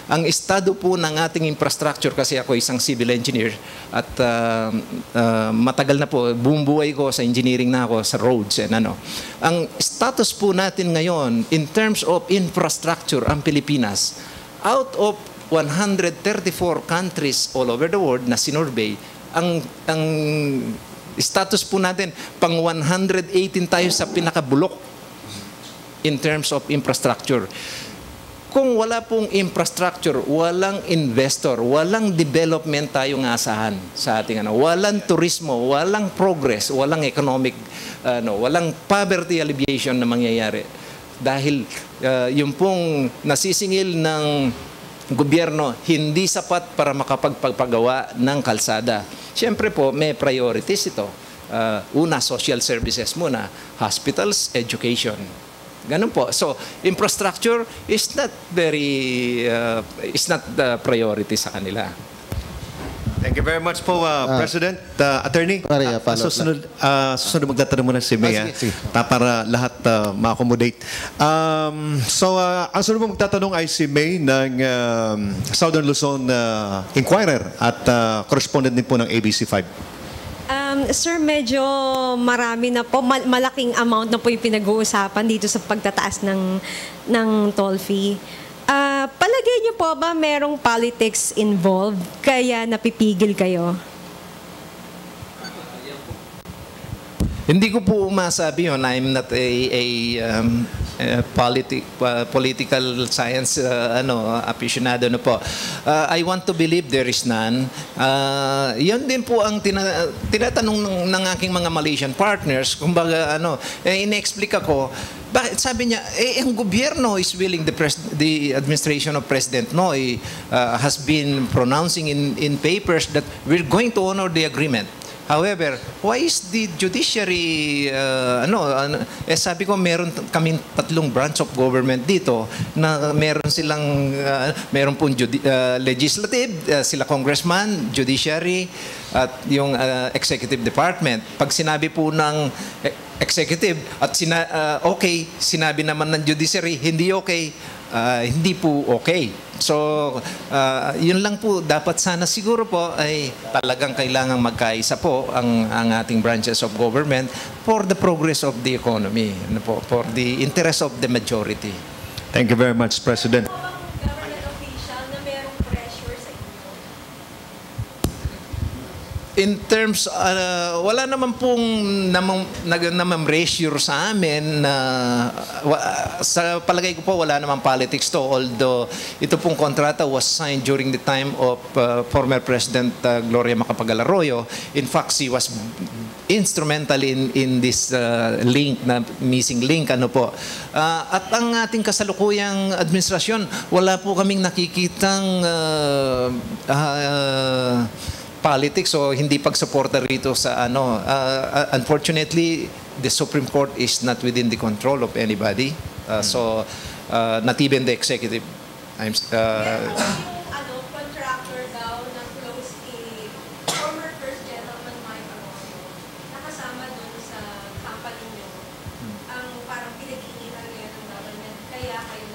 Ang estado po ng ating infrastructure, kasi ako isang civil engineer at matagal na po, buong buhay ko sa engineering na ako sa roads and ang status po natin ngayon in terms of infrastructure ang Pilipinas, out of 134 countries all over the world na sinurvey, ang status po natin pang 118 tayo sa pinakabulok in terms of infrastructure. Kung wala pong infrastructure, walang investor, walang development tayong asahan sa ating walang turismo, walang progress, walang economic, walang poverty alleviation na mangyayari. Dahil yung pong nasisingil ng gobyerno, hindi sapat para makapagpagawa ng kalsada. Siyempre po, may priorities ito. Una, social services muna, hospitals, education. Ganun po. So, infrastructure is not the priority sa kanila. Thank you very much po, President. Attorney, susunod magtatanong muna si May para lahat ma-accommodate. So, ang sunod mo magtatanong ay si May ng Southern Luzon Inquirer at correspondent din po ng ABC5. Sir, medyo marami na po, malaking amount na po yung pinag-uusapan dito sa pagtataas ng toll fee. Palagay niyo po ba merong politics involved kaya napipigil kayo? Hindi ko po masabi yun. I'm not political science aficionado na po. I want to believe there is none. Yan din po ang tinatanong ng aking mga Malaysian partners. Kumbaga, ine-explain ako, bakit sabi niya, ang gobyerno is willing, the administration of President Noy has been pronouncing in papers that we're going to honor the agreement. However, why is the judiciary, sabi ko meron kaming 3 branch of government dito na meron pong legislative, sila congressman, judiciary, at yung executive department. Pag sinabi po ng executive at okay, sinabi naman ng judiciary, hindi okay, hindi po okay. So, yun lang po. Dapat sana siguro po ay talagang kailangang magkaisa po ang ating branches of government for the progress of the economy, for the interest of the majority. Thank you very much, President. In terms, wala naman pong pressure sa amin na sa palagay ko po wala naman politics to, although ito pong kontrata was signed during the time of former President Gloria Macapagal-Arroyo. In fact, she was instrumental in this link, na missing link, at ang ating kasalukuyang administrasyon, wala po kaming nakikitang politics o hindi pagsuporta rito sa unfortunately the Supreme Court is not within the control of anybody, so not even the executive contractor daw na close kay former First Gentleman Mike Arroyo, nakasama doon sa company niyo, ang parang pinag-iingitan ngayon ng government, kaya kayo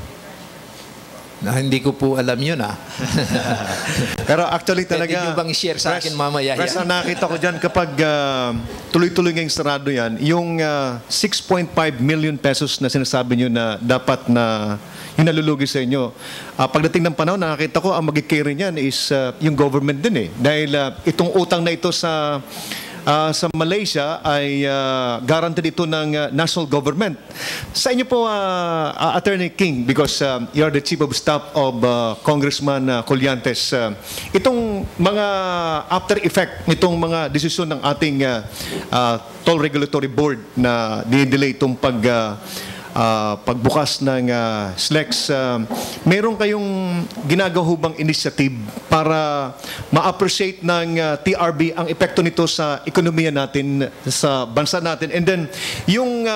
Na hindi ko po alam yun Pero actually Pwede talaga... nyo bang i-share sa akin mamaya Press, yan? ang nakita ko dyan kapag tuloy-tuloy ngayong sarado yan, yung 6.5 million pesos na sinasabi nyo na dapat na yung nalulugi sa inyo. Pagdating ng panahon, nakakita ko ang mag-carry niyan is yung government din eh. Dahil itong utang na ito sa Malaysia ay guaranteed ito ng national government. Sa inyo po, Attorney King, because you are the Chief of Staff of Congressman Colliantes, itong mga after effect nitong mga desisyon ng ating Toll Regulatory Board na dinidelay itong pagbukas ng SLEX, meron kayong ginagawang initiative para ma-appreciate ng TRB ang epekto nito sa ekonomiya natin, sa bansa natin, and then yung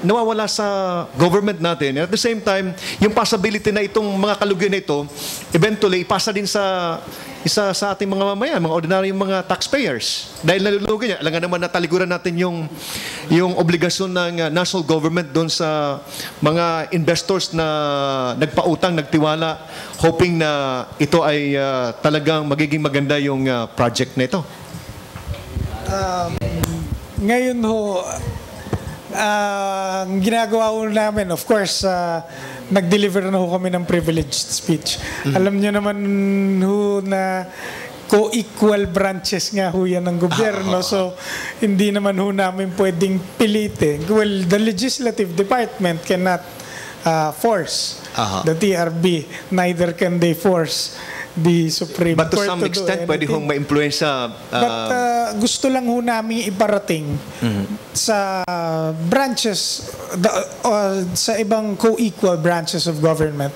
nawawala sa government natin, and at the same time, yung possibility na itong mga kalugian na ito, eventually, ipasa din sa sa ating mga mamayan, mga ordinaryong mga taxpayers. Dahil nalulugi niya. Alam nga naman na taliguran natin yung obligasyon ng national government doon sa mga investors na nagpautang, nagtiwala, hoping na ito ay talagang magiging maganda yung project na ito. Ngayon ho, ang ginagawa ho namin, of course, nag-deliver na ho kami ng privileged speech. Alam nyo naman ho na co-equal branches nga ho yan ng gobyerno. So, hindi naman ho namin pwedeng pilitin. Well, the legislative department cannot force the TRB. Neither can they force the Supreme Court. But to some extent, pwede hong ma-influensya. But gusto lang ho namin iparating sa branches, sa ibang co-equal branches of government,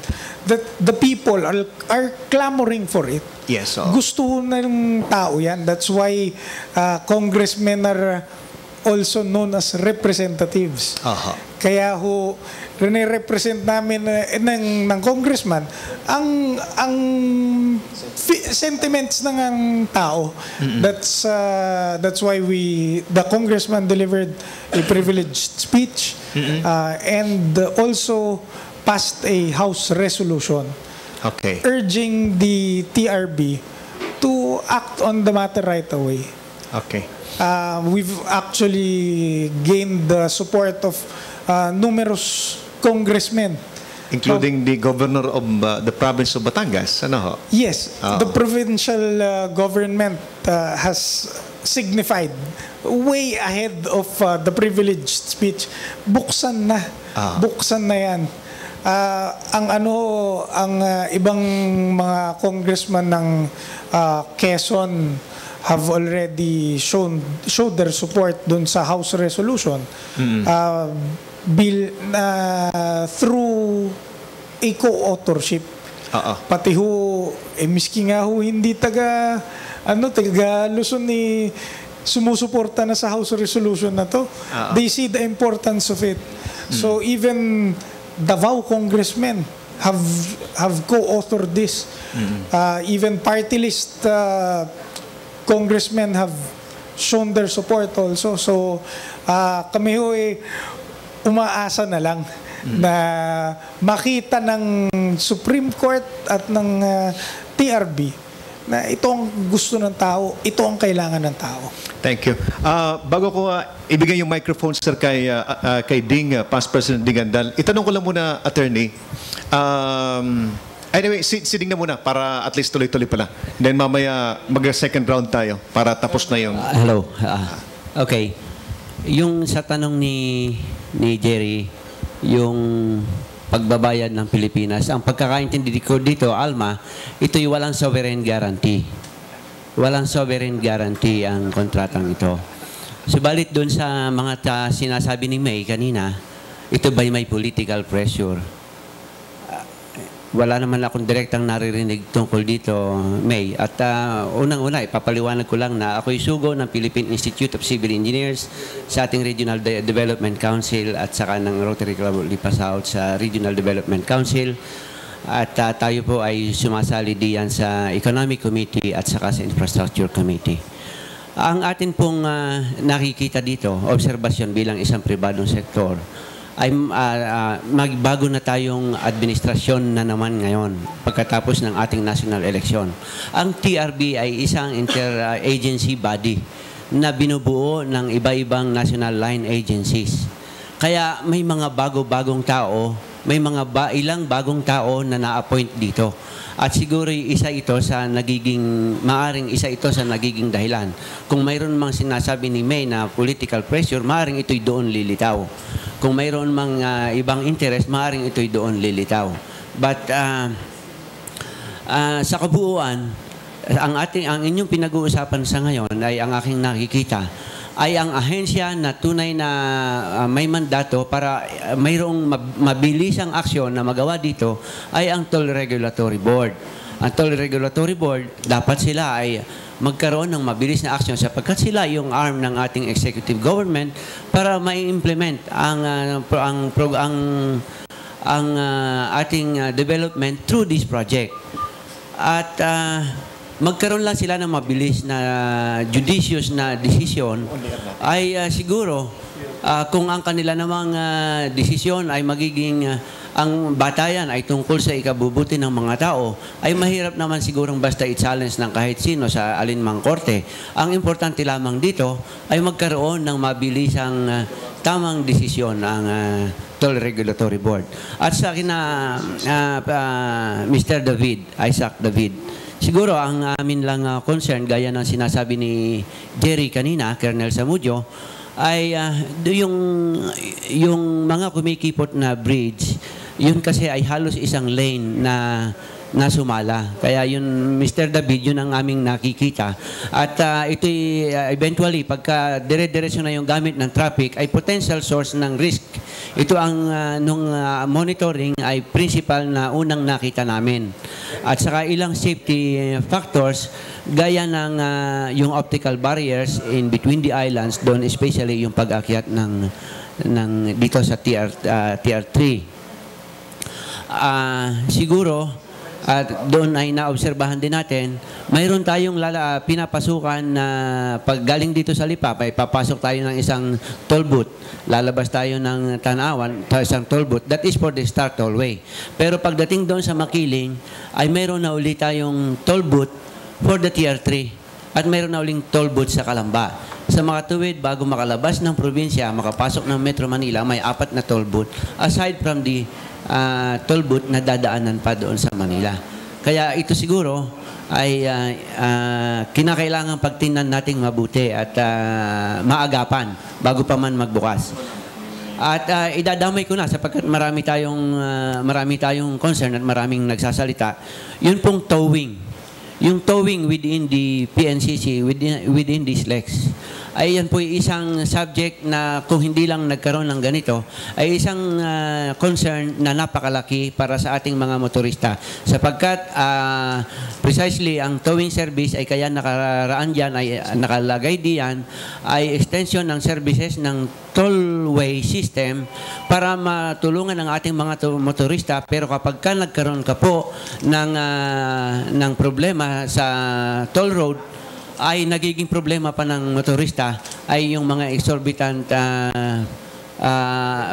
that the people are clamoring for it. Yes. Gusto ho ng tao yan. That's why congressmen are also known as representatives. Kaya ho, rene-represent namin ng congressman ang sentiments ng tao. That's why the congressman delivered a privileged speech and also passed a House resolution urging the TRB to act on the matter right away. We've actually gained the support of numerous congressmen. Including the governor of the province of Batangas. Ano ho? Yes. The provincial government has signified way ahead of the privileged speech. Buksan na. Buksan na yan. Ang ibang mga congressman ng Quezon have already showed their support dun sa House resolution. Bill through a co-authorship. Pati ho, miski nga ho hindi taga Luzon ni sumusuporta na sa House resolution na to. They see the importance of it. So even Davao congressmen have co-authored this. Even party list congressmen have shown their support also. So kami ho umaasa na lang na makita ng Supreme Court at ng TRB na ito ang gusto ng tao, ito ang kailangan ng tao. Thank you. Bago ko ibigay yung microphone, sir, kay Ding, Past President Ding Andal, itanong ko lang muna, Attorney. Anyway, sitting na muna para at least tuloy-tuloy pala. Then mamaya mag-second round tayo para tapos na yung... Hello. Okay. Yung sa tanong ni Jerry, yung pagbabayad ng Pilipinas, ang pagkakaintindi ko dito, Alma, ito'y walang sovereign guarantee. Walang sovereign guarantee ang kontratang ito. Subalit doon sa mga sinasabi ni May kanina, ito ba'y may political pressure? Wala naman akong direktang naririnig tungkol dito, May. At unang-una, ipapaliwanag ko lang na ako'y sugo ng Philippine Institute of Civil Engineers sa ating Regional Development Council at saka ng Rotary Club of Lipa South sa Regional Development Council. At tayo po ay sumasali diyan sa Economic Committee at saka sa Infrastructure Committee. Ang atin pong nakikita dito, obserbasyon bilang isang pribadong sektor, ay magbago na tayong administrasyon na naman ngayon pagkatapos ng ating national election. Ang TRB ay isang inter-agency body na binubuo ng iba-ibang national line agencies. Kaya may mga bago-bagong tao, may mga ilang bagong tao na na-appoint dito. At siguro maaring isa ito sa nagiging dahilan. Kung mayroon mang sinasabi ni May na political pressure, maaring ito'y doon lilitaw. Kung mayroon mang ibang interest, maaring ito'y doon lilitaw. But sa kabuuan, ang inyong pinag-uusapan sa ngayon ay ang aking nakikita ay ang ahensya na tunay na may mandato para mayroong mabilisang aksyon na magawa dito ay ang Toll Regulatory Board. Ang Toll Regulatory Board, dapat sila ay magkaroon ng mabilis na aksyon sapagkat sila yung arm ng ating executive government para ma-implement ang ating development through this project. At magkaroon lang sila ng mabilis na judicious na desisyon ay siguro kung ang kanila namang desisyon ay magiging ang batayan ay tungkol sa ikabubuti ng mga tao, ay mahirap naman sigurong basta i-challenge ng kahit sino sa alinmang korte. Ang importante lamang dito ay magkaroon ng mabilisang tamang desisyon ang Toll Regulatory Board. At sa akin Mr. Isaac David, siguro ang amin lang concern, gaya ng sinasabi ni Jerry kanina, Colonel Zamudio, ay yung mga kumikipot na bridge, yun kasi ay halos isang lane na sumala. Kaya yun, Mr. David, yun ang aming nakikita. At ito'y eventually, pagka dire-diretso na yung gamit ng traffic, ay potential source ng risk. Ito ang nung monitoring ay principal na unang nakita namin. At saka ilang safety factors, gaya ng yung optical barriers in between the islands, doon especially yung pag-akyat ng dito sa TR3. Siguro, at doon ay naobserbahan din natin, mayroon tayong pinapasukan na pag galing dito sa Lipa, ay papasok tayo ng isang toll booth. Lalabas tayo ng Tanawan, isang toll booth. That is for the Star Tollway. Pero pagdating doon sa Makiling, ay mayroon na ulit tayong toll booth for the TR3. At mayroon na uling toll booth sa Calamba. Sa mga tuwid, bago makalabas ng probinsya, makapasok ng Metro Manila, may 4 na toll booth. Aside from the toll booth na dadaanan pa doon sa Manila. Kaya ito siguro ay kinakailangan pagtingnan nating mabuti at maagapan bago pa man magbukas. At idadamay ko na sapagkat marami tayong concern at maraming nagsasalita. Yun pong towing. Yung towing within the PNCC, within the SLEX, ay yan po isang subject na kung hindi lang nagkaroon ng ganito, ay isang concern na napakalaki para sa ating mga motorista. Sapagkat precisely ang towing service ay kaya nakaraan dyan, ay nakalagay diyan, ay extension ng services ng tollway system para matulungan ang ating mga motorista. Pero kapag nagkaroon ka po ng problema sa toll road, ay nagiging problema pa ng motorista ay yung mga exorbitant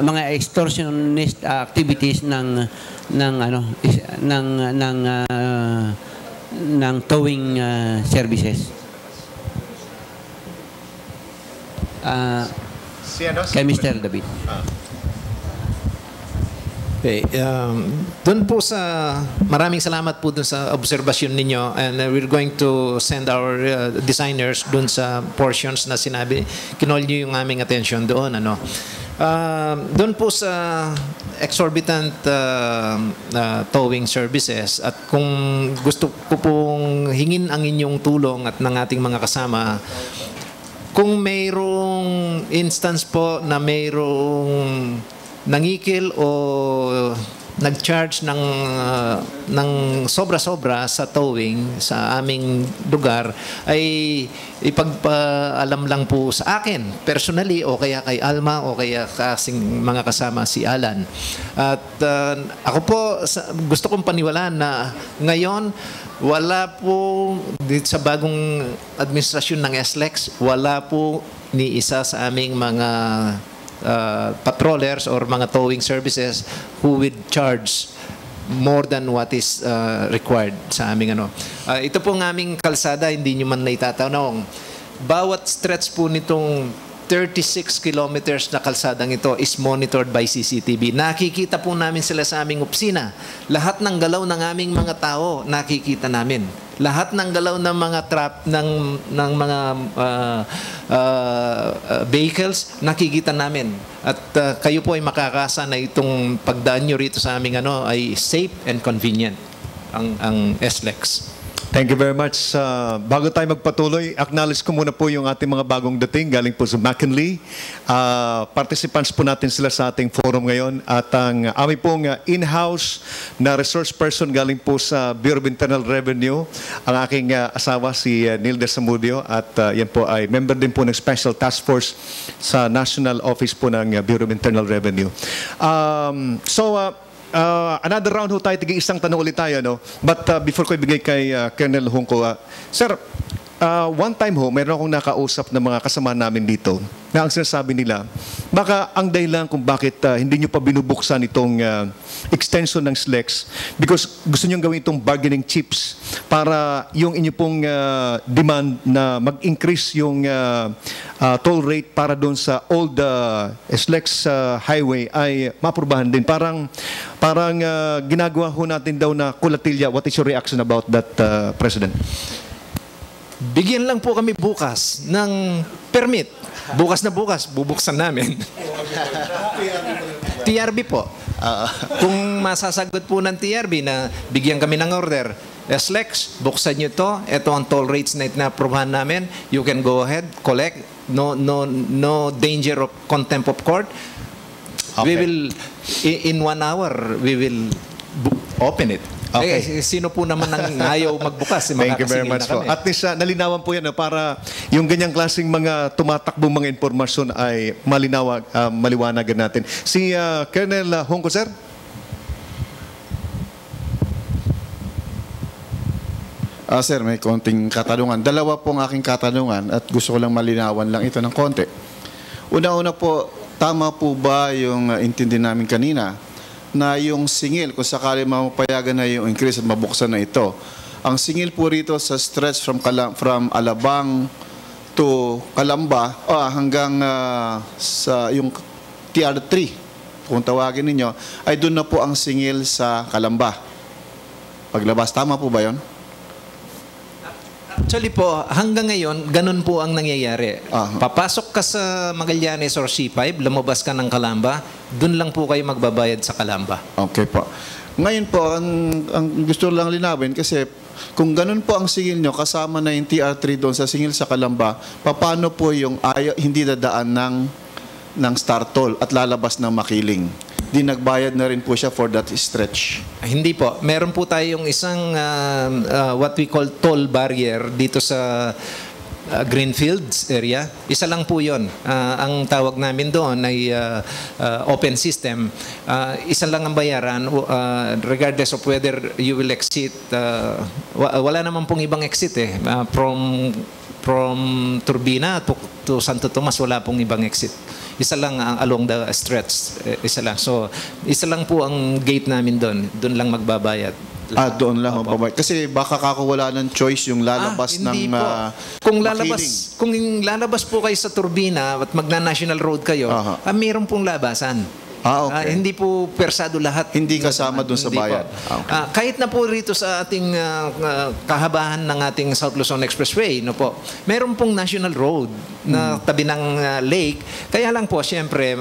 mga extortionist activities ng towing services. Kay Mr. David. Okay, doon po maraming salamat po doon sa obserbasyon ninyo, and we're going to send our designers doon sa portions na sinabi, kinol nyo yung aming attention doon. Doon po sa exorbitant towing services, at kung gusto ko pong hingin ang inyong tulong at ng ating mga kasama, kung mayroong instance po na mayroong nangikil o nag-charge ng sobra-sobra sa towing sa aming lugar ay ipagpaalam lang po sa akin personally o kaya kay Alma o kaya kasing mga kasama si Alan. At ako po gusto kong paniwalaan na ngayon wala po dito sa bagong administrasyon ng SLEX, wala po ni isa sa aming mga patrollers or mga towing services who would charge more than what is required sa aming ano. Ito po ng aming kalsada, hindi nyo man naitatanong. Bawat stretch po nitong 36 kilometers na kalsadang ito is monitored by CCTV. Nakikita po namin sila sa aming opisina. Lahat ng galaw ng aming mga tao, nakikita namin. Lahat ng galaw ng mga ng mga vehicles, nakikita namin. At kayo po ay makakasa na itong pagdaan nyo rito sa aming ano ay safe and convenient ang SLEX. Thank you very much. Bago tayo magpatuloy, acknowledge ko muna po yung ating mga bagong dating galing po sa McKinley. Participants po natin sila sa ating forum ngayon. At ang aming pong in-house na resource person galing po sa Bureau of Internal Revenue, ang aking asawa si Nilda Samudio. At yan po ay member din po ng Special Task Force sa National Office po ng Bureau of Internal Revenue. Another round ho tayo, isang tanong ulit tayo, no? But before ko ibigay kay Colonel Hungko, Sir, one time ho, meron akong nakausap ng mga kasama namin dito na ang sinasabi nila, baka ang dahilan kung bakit hindi nyo pa binubuksan itong extension ng SLEX because gusto nyo gawin itong bargaining chips para yung inyo pong demand na mag-increase yung toll rate para doon sa old SLEX highway ay maprubahan din. Parang ginagawa ho natin daw na kulatilya. What is your reaction about that, President? Bigyan lang po kami bukas ng permit. Bukas na bukas, bubuksan namin. TRB po. Kung masasagot po ng TRB na bigyan kami ng order, SLEX, buksan nyo to. Ito ang toll rates na itinaprobahan namin. You can go ahead, collect. No danger of contempt of court. Okay. We will, in 1 hour, we will open it. Okay. Sino po naman ang ayaw magbukas? Thank you very much po. At least nalinawan po yan para yung ganyang klaseng mga tumatakbong mga informasyon ay maliwanagan natin. Si Colonel Hungko, sir? Sir, may konting katanungan. Dalawa pong aking katanungan at gusto ko lang malinawan lang ito ng konti. Una-una po, tama po ba yung intindi namin kanina na yung singil, kung sakali mapapayagan na yung increase at mabuksan na ito, ang singil po rito sa stretch from Alabang to Calamba hanggang sa yung TR3, kung tawagin ninyo, ay doon na po ang singil sa Calamba. Paglabas, tama po ba yon? Actually po, hanggang ngayon, ganun po ang nangyayari. Papasok ka sa Magallanes or C5, lumabas ka ng Calamba, dun lang po kayo magbabayad sa Calamba. Okay po. Ngayon po, ang gusto lang linawin kasi kung ganun po ang singil nyo, kasama na yung TR3 doon sa singil sa Calamba, paano po yung hindi dadaan ng Star Toll at lalabas ng Makiling? Di nagbayad na rin po siya for that stretch. Hindi po. Meron po tayong isang what we call toll barrier dito sa Greenfields area. Isa lang po yun. Ang tawag namin doon ay open system. Isa lang ang bayaran regardless of whether you will exit. Wala naman pong ibang exit eh. From Turbina to Santo Tomas, wala pong ibang exit. Isa lang along the stretch. Isa lang. So, isa lang po ang gate namin doon. Doon lang magbabayad. Doon lang magbabayad. Kasi baka wala ng choice yung lalabas ng kung lalabas po kayo sa Turbina at magna-national road kayo, mayroon pong labasan. Okay. Hindi po persado lahat. Hindi kasama doon sa bayad. Okay. Kahit na po rito sa ating kahabahan ng ating South Luzon Expressway, no po, meron pong national road na tabi ng lake. Kaya lang po, siyempre,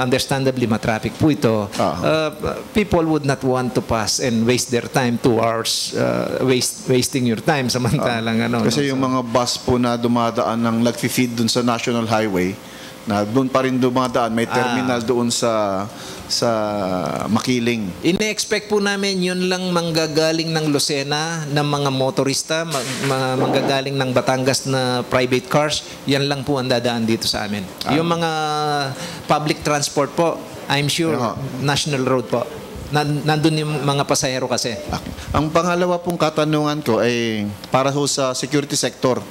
understandably, matraffic po ito. People would not want to pass and waste their time 2 hours, wasting your time samantalang Kasi yung mga bus po na dumadaan ng nag-feed doon sa National Highway, na doon pa rin dumadaan. May terminal doon sa Makiling. Ine-expect po namin yun lang manggagaling ng Lucena ng mga motorista, manggagaling ng Batangas na private cars, yan lang po ang dadaan dito sa amin. Yung mga public transport po, I'm sure, national road po. Nandun yung mga pasahero kasi. Ang pangalawa pong katanungan ko ay para sa security sector.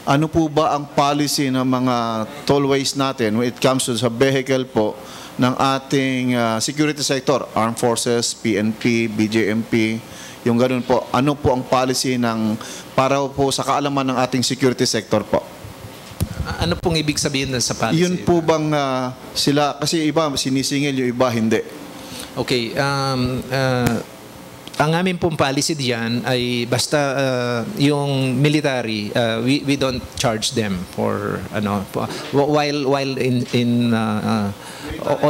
Ano po ba ang policy ng mga tollways natin when it comes to sa vehicle po ng ating security sector, Armed Forces, PNP, BJMP, yung ganun po. Ano po ang policy para po sa kaalaman ng ating security sector po? Ano pong ibig sabihin sa policy? Yun po bang sila, kasi iba sinisingil, yung iba hindi. Okay, ang aming pong policy diyan ay basta yung military, we don't charge them for while in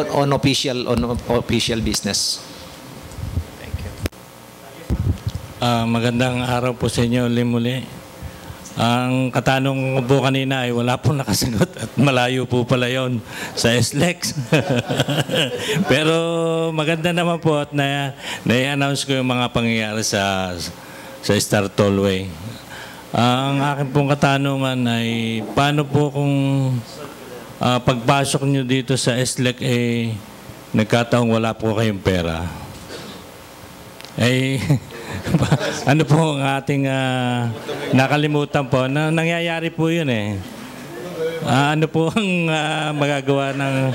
on official business. Thank you. Magandang araw po sa inyo muli. Ang katanong po kanina ay wala pong nakasagot at malayo po pala yon sa SLEX. Pero maganda naman po at na-announce ko yung mga pangyayari sa Star Tollway. Ang akin pong katanungan ay paano po kung pagpasok nyo dito sa SLEX nagkataong wala po kayong pera? Ano po ang ating nakalimutan po? Nangyayari po yun ano po ang magagawa ng...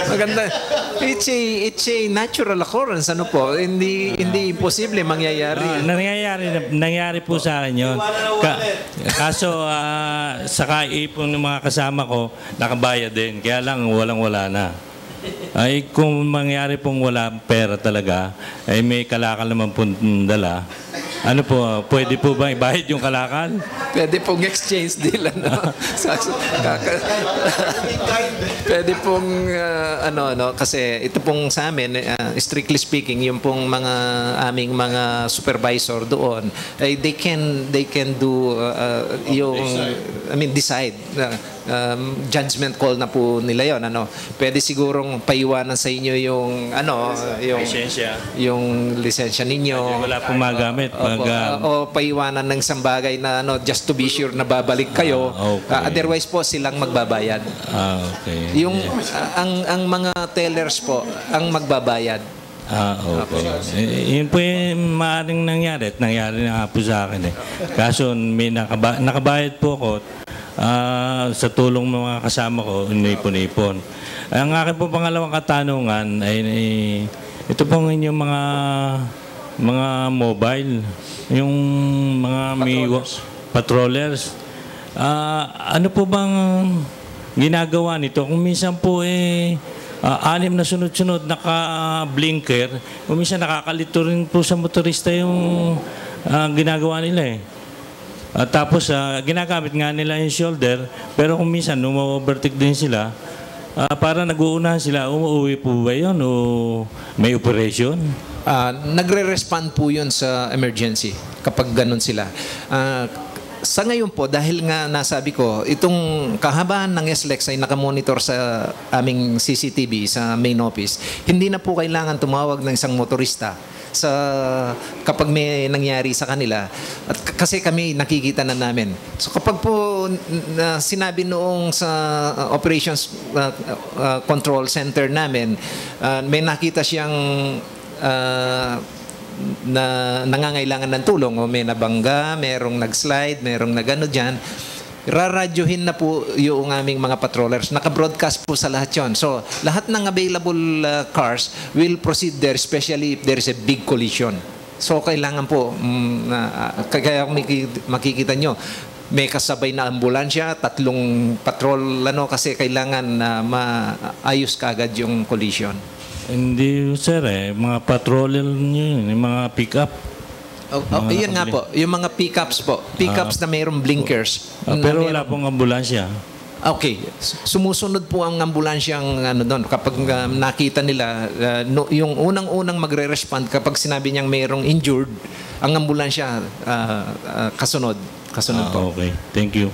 Maganda. It's a natural occurrence. Ano po? Hindi imposible mangyayari. Nangyayari po sa akin yun. Kaso sa kaipon ng mga kasama ko, nakabayad din. Kaya lang walang-wala na. Ay kung mangyari pong wala pera talaga, ay may kalakal naman pong dala. Ano po, pwede po ba ibayad yung kalakal? Pwede pong exchange deal, Pwede pong, kasi ito pong sa amin, strictly speaking, yung pong aming mga supervisor doon, they can do, decide. Judgment call na po nila yon. Pwede sigurong paiwanan sa inyo yung lisensya ninyo. Wala pong magamit. O paiwanan ng isang bagay na just to be sure na babalik kayo. Okay. Otherwise po silang magbabayad. Okay. Yung ang mga tellers po ang magbabayad. Okay. Yun po yung maaaring nangyari. Nangyari na po sa akin Kaso may nakabayad po ako sa tulong ng mga kasama ko, inipon-ipon. Ang akin po pangalawang katanungan ay ito pong inyong mga mobile, yung mga patrollers. Ano po bang ginagawa nito? Kung minsan po anim na sunod-sunod naka-blinker, kung minsan nakakalito rin po sa motorista yung ginagawa nila tapos ginagamit nga nila yung shoulder, pero kung minsan umu-overtake din sila, para nag-uunahan sila, umuwi po ba yun o may operation? Nagre-respond po yun sa emergency kapag ganun sila. Sa ngayon po, dahil nga nasabi ko, itong kahabaan ng SLEX ay nakamonitor sa aming CCTV sa main office, hindi na po kailangan tumawag ng isang motorista kapag may nangyari sa kanila. At kasi kami nakikita na namin. So kapag po sinabi noong sa operations control center namin, may nakita siyang na nangangailangan ng tulong o may nabangga, merong nag-slide, merong nagano dyan, raradyohin na po yung aming mga patrollers. Naka-broadcast po sa lahat yon. So, lahat ng available cars will proceed there, especially if there is a big collision. So, kailangan po, kaya makikita nyo, may kasabay na ambulansya, 3 patrol, kasi kailangan na maayos kagad yung collision. Hindi, sir, mga patroller nyo yun, yung mga pick-up. Yun nga po, yung mga pickups po. Pickups na mayroong blinkers. Pero wala pong ambulansya. Okay. Sumusunod po ang ambulansyang doon. Kapag nakita nila, yung unang-unang magre-respond kapag sinabi niyang mayroong injured, ang ambulansya kasunod po. Okay. Thank you.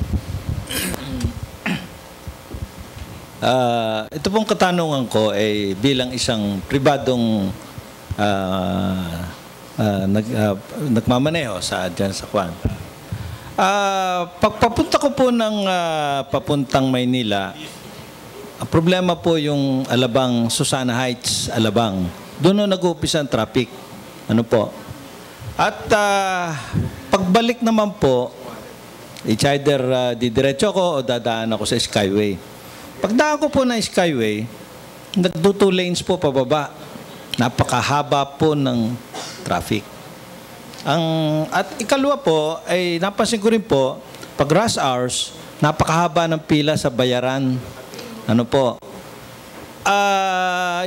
Ito pong katanungan ko ay bilang isang pribadong nagmamaneho dyan sa Kwan. Pagpapunta ko po ng papuntang Maynila, ang problema po yung Alabang, Susana Heights, Alabang. Doon nag-uumpisa ang traffic. Ano po? At pagbalik naman po, it's either didiretso ko o dadaan ako sa Skyway. Pagdaan ko po ng Skyway, nagdo 2 lanes po pababa. Napakahaba po ng traffic. At ikalawa po, ay napansin ko rin po, pag rush hours, napakahaba ng pila sa bayaran. Ano po?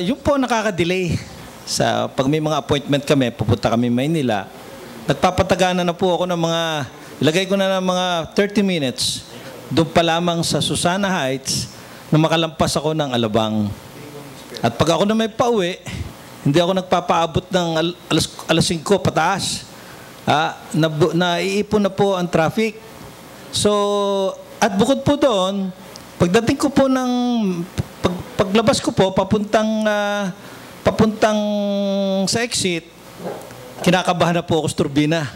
Yun po nakaka-delay. Pag may mga appointment kami, pupunta kami Maynila, nagpapatagana na po ako ng ilagay ko na ng mga 30 minutes, doon pa lamang sa Susana Heights, na makalampas ako ng Alabang. At pag ako na may pauwi, hindi ako nagpapaabot ng alas 5 pataas. Naiipon na po ang traffic. So, at bukod po doon, pagdating ko po paglabas ko po, papuntang sa exit, kinakabahan na po ako sa turbina.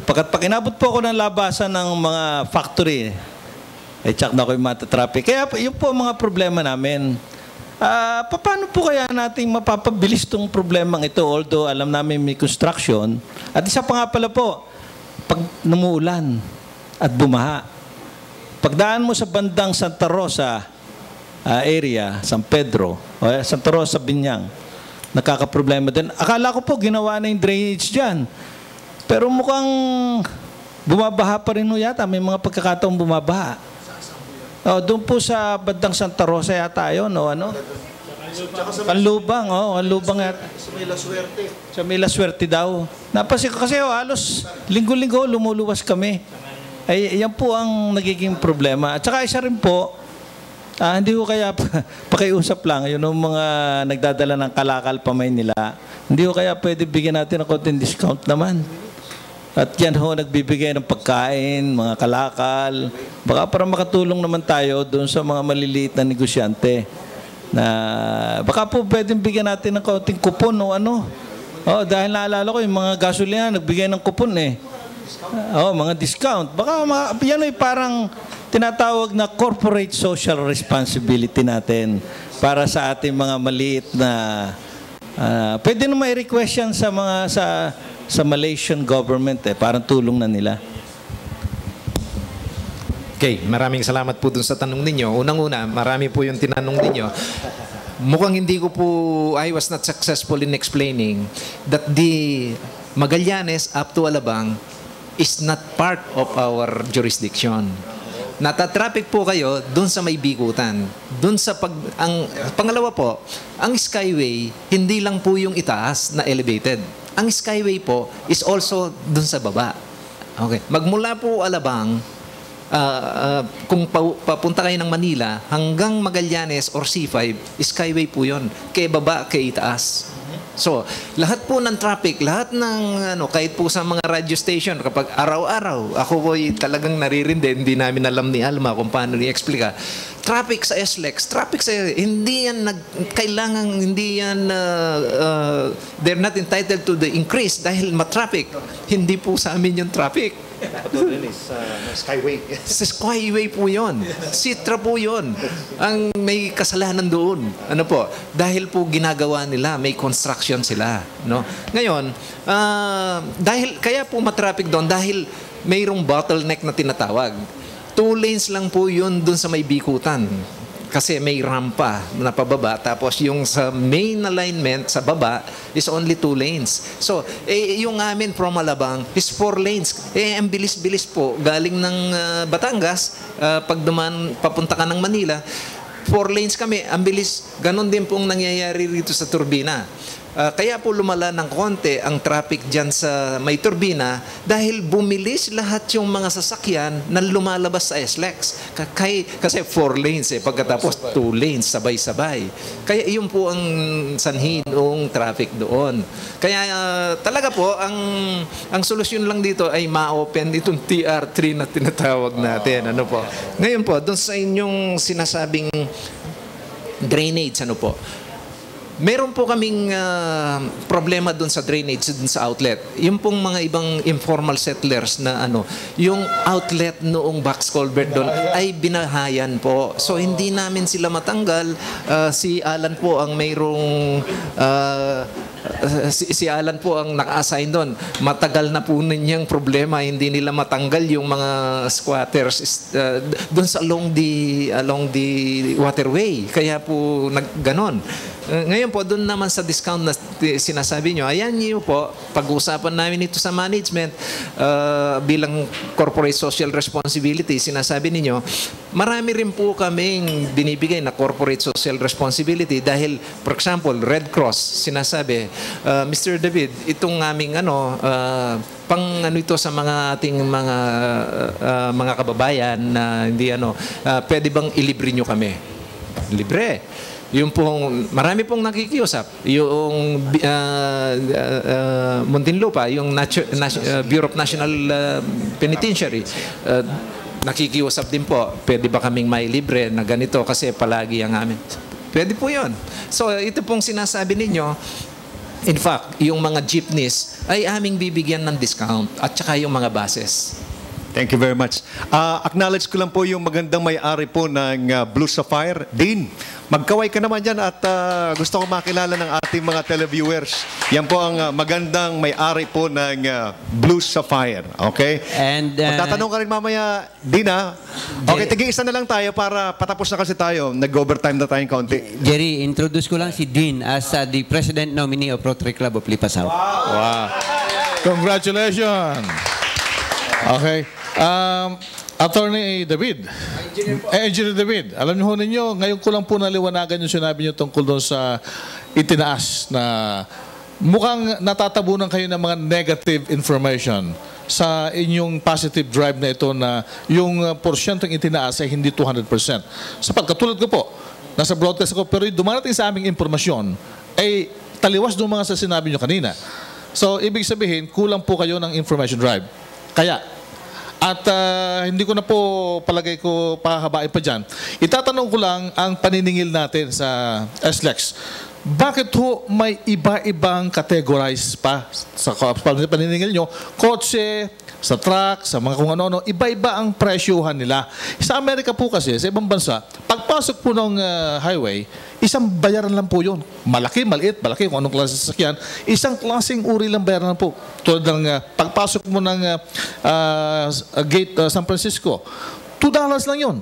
Pag inabot po ako ng labasan ng mga factory, check na ko yung mata-traffic. Kaya yun po ang mga problema namin. Paano po kaya natin mapapabilis itong problemang ito? Although alam namin may construction. At isa pa nga pala po, pag numuulan at bumaha, pagdaan mo sa bandang Santa Rosa area, San Pedro, o Santa Rosa, Binyang, nakakaproblema din. Akala ko po ginawa na yung drainage dyan. Pero mukhang bumabaha pa rin yata. May mga pagkakataong bumabaha. Doon po sa bandang Santa Rosa yata yun, o ano? Kanlubang, Kanlubang yata. Sa May La Suerte daw. Napansin ko kasi halos linggo-linggo lumuluwas kami. Ay, yan po ang nagiging problema. At saka isa rin po, hindi ko kaya pakiusap lang, yun ang mga nagdadala ng kalakal pa Maynila. Hindi ko kaya pwede bigyan natin ng konting discount naman. At yan ho, nagbibigay ng pagkain, mga kalakal. Baka para makatulong naman tayo doon sa mga maliliit na negosyante. Na baka po pwedeng bigyan natin ng konting kupon o ano. Dahil naalala ko yung mga gasolina, nagbigay ng kupon eh. Mga discount. Baka yan ay parang tinatawag na corporate social responsibility natin para sa ating mga maliit na pwede naman i-request yan sa Malaysian government parang tulong na nila. Okay, maraming salamat po dun sa tanong ninyo. Unang-una, marami po yung tinanong ninyo. Mukhang hindi ko po, I was not successful in explaining that the Magallanes up to Alabang is not part of our jurisdiction. Natatraffic po kayo dun sa may bikutan. Dun sa pangalawa po, ang Skyway, hindi lang po yung itaas na elevated. Ang Skyway po is also dun sa baba. Okay. Magmula po Alabang, kung papunta kayo ng Manila, hanggang Magallanes or C5, Skyway po yun. Kaya baba, kaya itaas. So, lahat po ng traffic, lahat ng kahit po sa mga radio station, kapag araw-araw, ako po talagang naririndi, hindi namin alam ni Alma kung paano i-explica. Traffic sa SLEX, hindi yan they're not entitled to the increase dahil ma-traffic. Hindi po sa amin yung traffic. Skyway. Sa Skyway po yun. Sitra po yun. Ang may kasalanan doon. Ano po? Dahil po ginagawa nila, may construction sila. No? Ngayon, kaya po matraffic doon dahil mayroong bottleneck na tinatawag. 2 lanes lang po yun doon sa may bikutan. Kasi may rampa na pababa. Tapos yung sa main alignment sa baba is only 2 lanes. So, yung amin from Alabang is 4 lanes. Ang bilis-bilis po. Galing ng Batangas, pag papunta ka ng Manila, 4 lanes kami. Ang bilis. Ganon din pong nangyayari rito sa turbina. Kaya po lumala ng konti ang traffic dyan sa may turbina dahil bumilis lahat yung mga sasakyan na lumalabas sa SLEX. Kasi 4 lanes pagkatapos 2 lanes sabay-sabay. Kaya yun po ang sanhi ng traffic doon. Kaya talaga po ang solusyon lang dito ay ma-open itong TR3 na tinatawag natin. Ano po? Ngayon po, doon sa inyong sinasabing drainage, ano po? Meron po kaming problema doon sa drainage, doon sa outlet. Yung pong mga ibang informal settlers na yung outlet noong box culvert doon ay binahayan po. So hindi namin sila matanggal. Si Alan po ang mayroong si Alan po ang naka-assign doon. Matagal na po ninyang problema, hindi nila matanggal yung mga squatters doon sa along the waterway. Kaya po nagganon. Ngayon po, doon naman sa discount na sinasabi nyo, ayan nyo po, pag-uusapan namin ito sa management bilang corporate social responsibility, sinasabi ninyo, marami rin po kaming binibigay na corporate social responsibility dahil, for example, Red Cross, sinasabi, Mr. David, itong aming pang ito sa mga ating mga kababayan na hindi pwede bang ilibre nyo kami? Libre. Yung pong, marami pong nakikiusap. Yung Muntinlupa, yung Bureau of National Penitentiary, nakikiusap din po, pwede ba kaming may libre na ganito kasi palagi ang amin. Pwede po yun. So ito pong sinasabi ninyo, in fact, yung mga jeepneys ay aming bibigyan ng discount at saka yung mga buses. Thank you very much. Acknowledge ko lang po yung magandang may-ari po ng Blue Sapphire. Dean, magkaway ka naman dyan at gusto ko makilala ng ating mga televiewers. Yan po ang magandang may-ari po ng Blue Sapphire. Okay? And magtatanong ka rin mamaya, Dean, ha? Okay, tigi-isa na lang tayo para patapos na kasi tayo. Nag-overtime na tayong kaunti. Jerry, introduce ko lang si Dean as the President nominee of Rotary Club of Lipa South. Wow. Congratulations. Okay. Attorney David. Engineer David. Alam niyo ho ninyo, ngayon ko lang po naliwanagan yung sinabi niyo tungkol doon sa itinaas na mukhang natatabunan kayo ng mga negative information sa inyong positive drive na ito na yung porsyentong itinaas ay hindi 200%. Sapagkat katulad ko po, nasa broadcast ako, pero dumarating sa aming impormasyon ay taliwas ng mga sa sinabi niyo kanina. So, ibig sabihin, kulang po kayo ng information drive. Kaya, at hindi ko na po palagay ko pahabain pa dyan, itatanong ko lang ang paniningil natin sa SLEX. Bakit ho may iba-ibang categorize pa sa paniningil nyo? Kotse, sa truck, sa mga kung ano-ano, iba-iba ang presyuhan nila. Sa Amerika po kasi, sa ibang bansa, pagpasok po ng highway, isang bayaran lang po yun. Malaki, maliit, malaki, kung anong klase sasakyan, isang klaseng uri lang bayaran lang po. Tulad ng pagpasok mo ng gate San Francisco, $2 lang yun.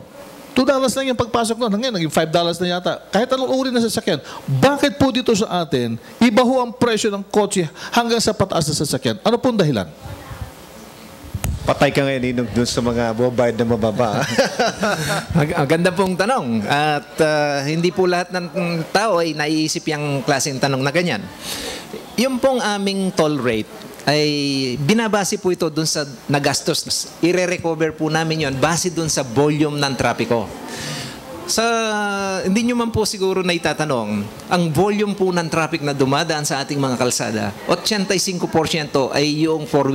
$2 lang yung pagpasok nun. Ngayon, naging $5 na yata. Kahit anong uri na sasakyan. Bakit po dito sa atin, iba ho ang presyo ng kotse hanggang sa pataas na sasakyan? Ano pong dahilan? Patay ka ngayon, Ninong, dun sa mga bubayad na mababa. Ganda pong tanong. At hindi po lahat ng tao ay naiisip yung klaseng tanong na ganyan. Yung pong aming toll rate ay binabase po ito dun sa nagastos. I-recover po namin yon base dun sa volume ng trapiko. Hindi nyo man po siguro na itatanong, ang volume po ng traffic na dumadaan sa ating mga kalsada, 85% ay yung four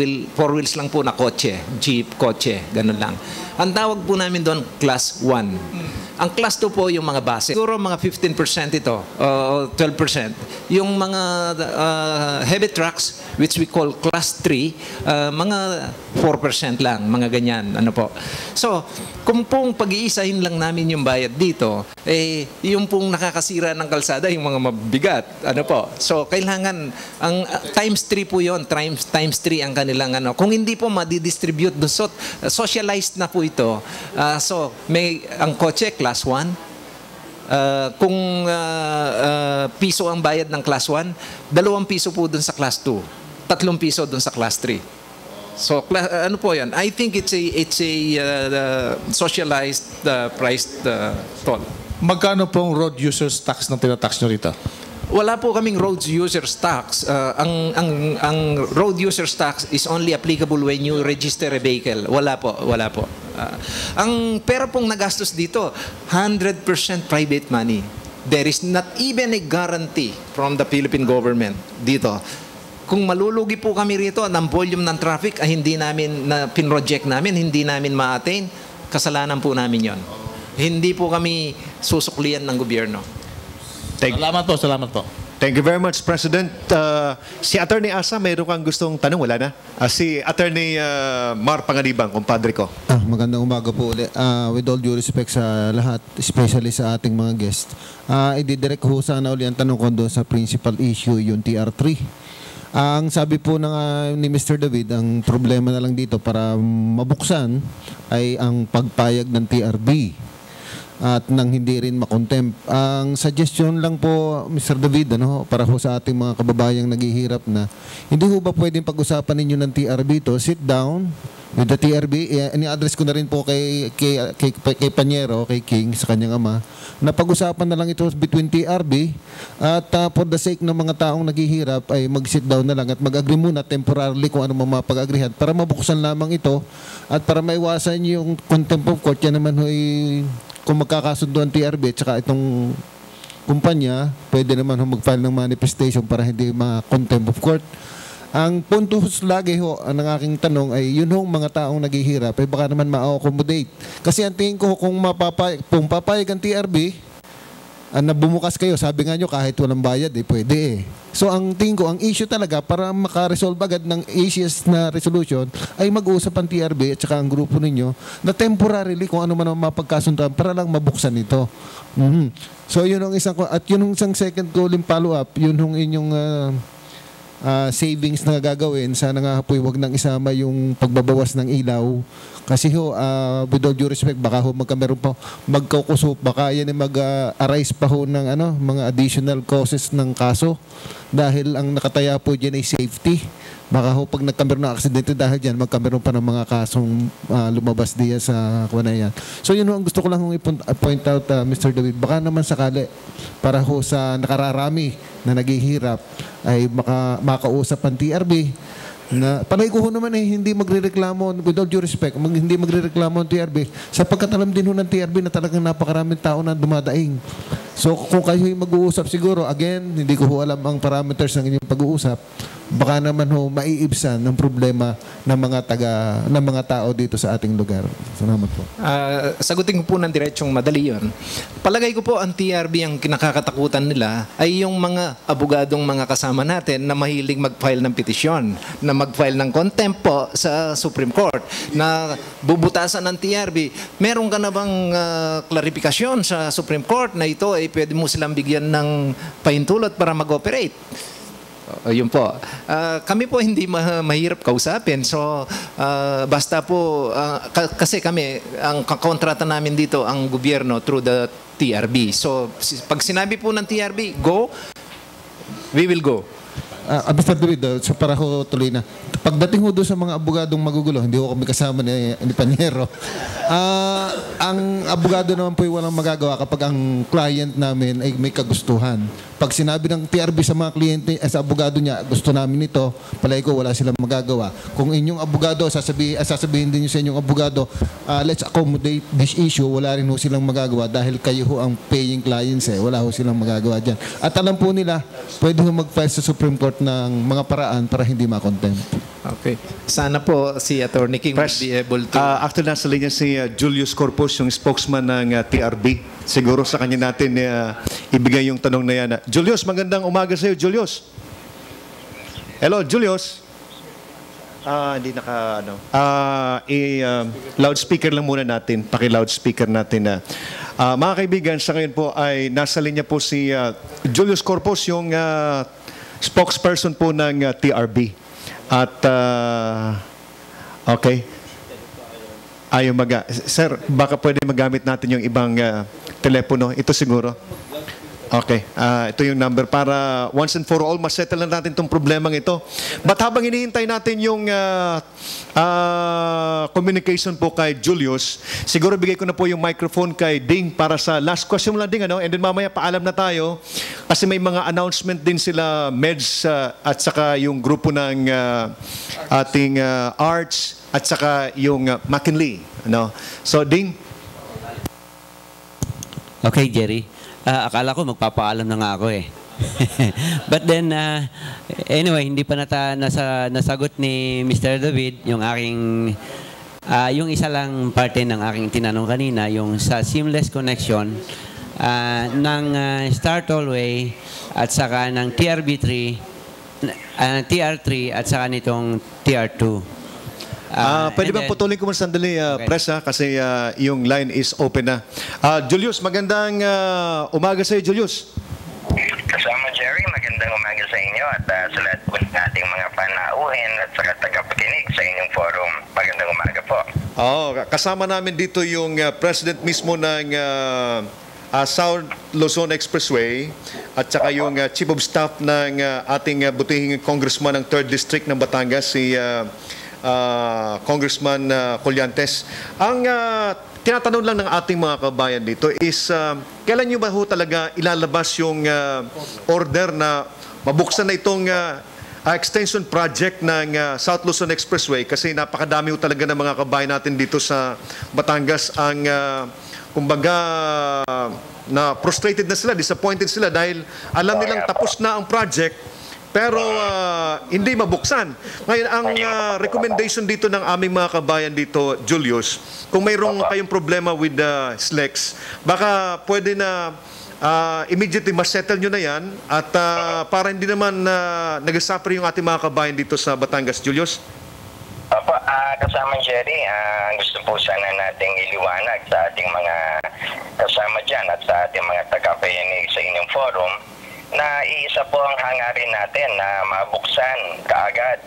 wheels lang po na kotse, jeep, kotse, ganun lang. Ang tawag po namin doon, class 1. Ang class 2 po yung mga base. Siguro mga 15% ito, 12%. Yung mga heavy trucks, which we call class 3, mga 4% lang, mga ganyan. Ano po. So, kung pong pag-iisahin lang namin yung bayad dito, yung pong nakakasira ng kalsada, yung mga mabigat. Ano po. So, kailangan, ang times 3 po yun, times 3 ang kanilang ano. Kung hindi po madidistribute doon, so, socialized na po ito. So, ang kotse, class 1. Kung piso ang bayad ng class 1, 2 piso po dun sa class 2, 3 piso dun sa class 3. So ano po yan? I think it's a socialized priced toll. Magkano pong road users tax na tinatax nyo rito? Wala po kaming road users tax. Ang road users tax is only applicable when you register a vehicle. Wala po. Ang pera pong nagastos dito, 100% private money. There is not even a guarantee from the Philippine government dito. Kung malulugi po kami rito ng volume ng traffic ay hindi namin na pinroject namin, hindi namin ma-attain, kasalanan po namin 'yon. Hindi po kami susuklian ng gobyerno. Salamat po. Thank you very much, President. Si Attorney Asa, mayroon kang gustong tanong? Wala na? Si Attorney Mar Panganibang, kumpadre ko. Magandang umaga po ulit. With all due respect sa lahat, especially sa ating mga guests, ididirect ho sana ulit ang tanong ko doon sa principal issue, yung TR3. Ang sabi po ni Mr. David, ang problema na lang dito para mabuksan ay ang pagpayag ng TRB at nang hindi rin makontempt. Ang suggestion lang po, Mr. David, para ho sa ating mga kababayang naghihirap na, hindi ho ba pwedeng pag-usapan ninyo ng TRB to? Sit down with the TRB. Ini-address ko na rin po kay Panyero, kay King, sa kanyang ama, na pag-usapan na lang ito between TRB at for the sake ng mga taong naghihirap ay mag-sit down na lang at mag-agree muna temporarily kung ano mapag-agreehan para mabuksan lamang ito at para maiwasan yung contempt of court. Yan naman ho'y kung magkakasundo ang TRB at saka itong kumpanya, pwede naman mag-file ng manifestation para hindi ma-contempt of court. Ang punto lagi ho, ang aking tanong ay yun hong mga taong naghihirap ay baka naman ma-accommodate. Kasi ang tingin ko kung papayag ang TRB, na bumukas kayo, sabi nga nyo kahit walang bayad, pwede . So ang tingin ko, ang issue talaga para makaresolve agad ng easiest na resolution ay mag-uusap ang TRB at saka ang grupo ninyo na temporarily kung ano man ang mapagkasunduan para lang mabuksan ito. So yun ang isang, at yun ang isang second ko ulit follow-up, yun ang inyong savings na gagawin. Sana nga po huwag nang isama yung pagbabawas ng ilaw. Kasi ho, with all due respect, baka ho magkameron pa, magkukusop, baka yan ay mag-arise pa ho ng mga additional causes ng kaso. Dahil ang nakataya po dyan ay safety. Baka ho pag nagkameron ng aksidente dahil dyan, magkameron pa ng mga kasong lumabas diya sa kuwan na yan. So yun ho, ang gusto ko lang point out, Mr. David, baka naman sakali para ho sa nakararami na naghihirap ay makausap ang TRB na panay ko ho naman hindi magrereklamo, with all due respect, hindi magrereklamo ang TRB sapagkat alam din ho ng TRB na talagang napakaraming tao na dumadaing. So kung kayo mag-uusap siguro, again, hindi ko ho alam ang parameters ng inyong pag-uusap, baka naman ho maiibsan ng problema ng mga tao dito sa ating lugar. Salamat po. Sagutin ko po ng diretsong madali yun. Palagay ko po ang TRB ang kinakatakutan nila ay yung mga abogadong mga kasama natin na mahilig mag-file ng petisyon, na mag-file ng contempt po sa Supreme Court, na bubutasan ng TRB. Meron ka na bang klarifikasyon sa Supreme Court na ito ay pwede mo silang bigyan ng pahintulot para mag-operate? Yun po. Kami po hindi mahirap kausapin. So, basta po, kasi kami, ang kontrata namin dito, ang gobyerno through the TRB. So, pag sinabi po ng TRB, go, we will go. Mr. David, so para ho tuloy na. Pagdating ho doon sa mga abogadong magugulo, hindi ho kami kasama ni Panyero. Ang abogado naman po ay walang magagawa kapag ang client namin ay may kagustuhan. Pag sinabi ng TRB sa mga kliyente, sa abogado niya, gusto namin ito, palagi ko wala silang magagawa. Kung inyong abogado, sasabihin din nyo sa inyong abogado, let's accommodate this issue, wala rin ho silang magagawa dahil kayo ho ang paying clients wala ho silang magagawa dyan. At alam po nila, pwede ho mag-file sa Supreme Court ng mga paraan para hindi ma-contempt. Okay. Sana po si Attorney King would be able to... Actually, nasa linya si Julius Corpus, yung spokesman ng TRB. Siguro sa kanya natin ibigay yung tanong na yan. Julius, magandang umaga sa iyo, Julius. Hello, Julius. Hindi loudspeaker lang muna natin. Paki-loudspeaker natin. Mga kaibigan, sa ngayon po ay nasa linya po si Julius Corpus, yung spokesperson po ng TRB. At, okay. Sir, baka pwede magamit natin yung ibang telepono. Ito siguro. Okay, ito yung number para once and for all, masettle na natin itong problemang ito. But habang hinihintay natin yung communication po kay Julius, siguro bigay ko na po yung microphone kay Ding para sa last question lang, Ding, ano? And then mamaya paalam na tayo kasi may mga announcement din sila, Meds at saka yung grupo ng ating arts at saka yung McKinley. Ano? So, Ding? Okay, Jerry. Akala ko magpapaalam na nga ako eh. But then, anyway, hindi pa nasagot ni Mr. David yung aking, yung isa lang parte ng aking tinanong kanina, yung sa seamless connection ng Star Tollway at saka ng TRB3, TR3 at saka nitong TR2. Pwede bang putulin ko muna sandali, Press, kasi yung line is open na. Julius, magandang umaga sa iyo, Julius. Kasama Jerry, magandang umaga sa inyo at sa lahat po ng ating mga panauhin at saka tagapakinig sa inyong forum. Magandang umaga po. Kasama namin dito yung president mismo ng South Luzon Expressway at saka yung chief of staff ng ating butihing congressman ng 3rd District ng Batangas, si Congressman Colyantes. Ang tinatanong lang ng ating mga kabayan dito is kailan nyo ba ho talaga ilalabas yung order na mabuksan na itong extension project ng South Luzon Expressway, kasi napakadami ho talaga ng mga kabayan natin dito sa Batangas ang kumbaga na frustrated na sila, disappointed sila dahil alam nilang tapos na ang project pero hindi mabuksan. Ngayon, ang recommendation dito ng aming mga kabayan dito, Julius, kung mayroong kayong problema with the SLEX, baka pwede na immediately masettle nyo na yan at para hindi naman nag-suffer yung ating mga kabayan dito sa Batangas, Julius? Opo, kasama Jerry, gusto po sana nating iliwanag sa ating mga kasama dyan at sa ating mga tagapakinig sa inyong forum na iisa po ang hangarin natin na mabuksan kaagad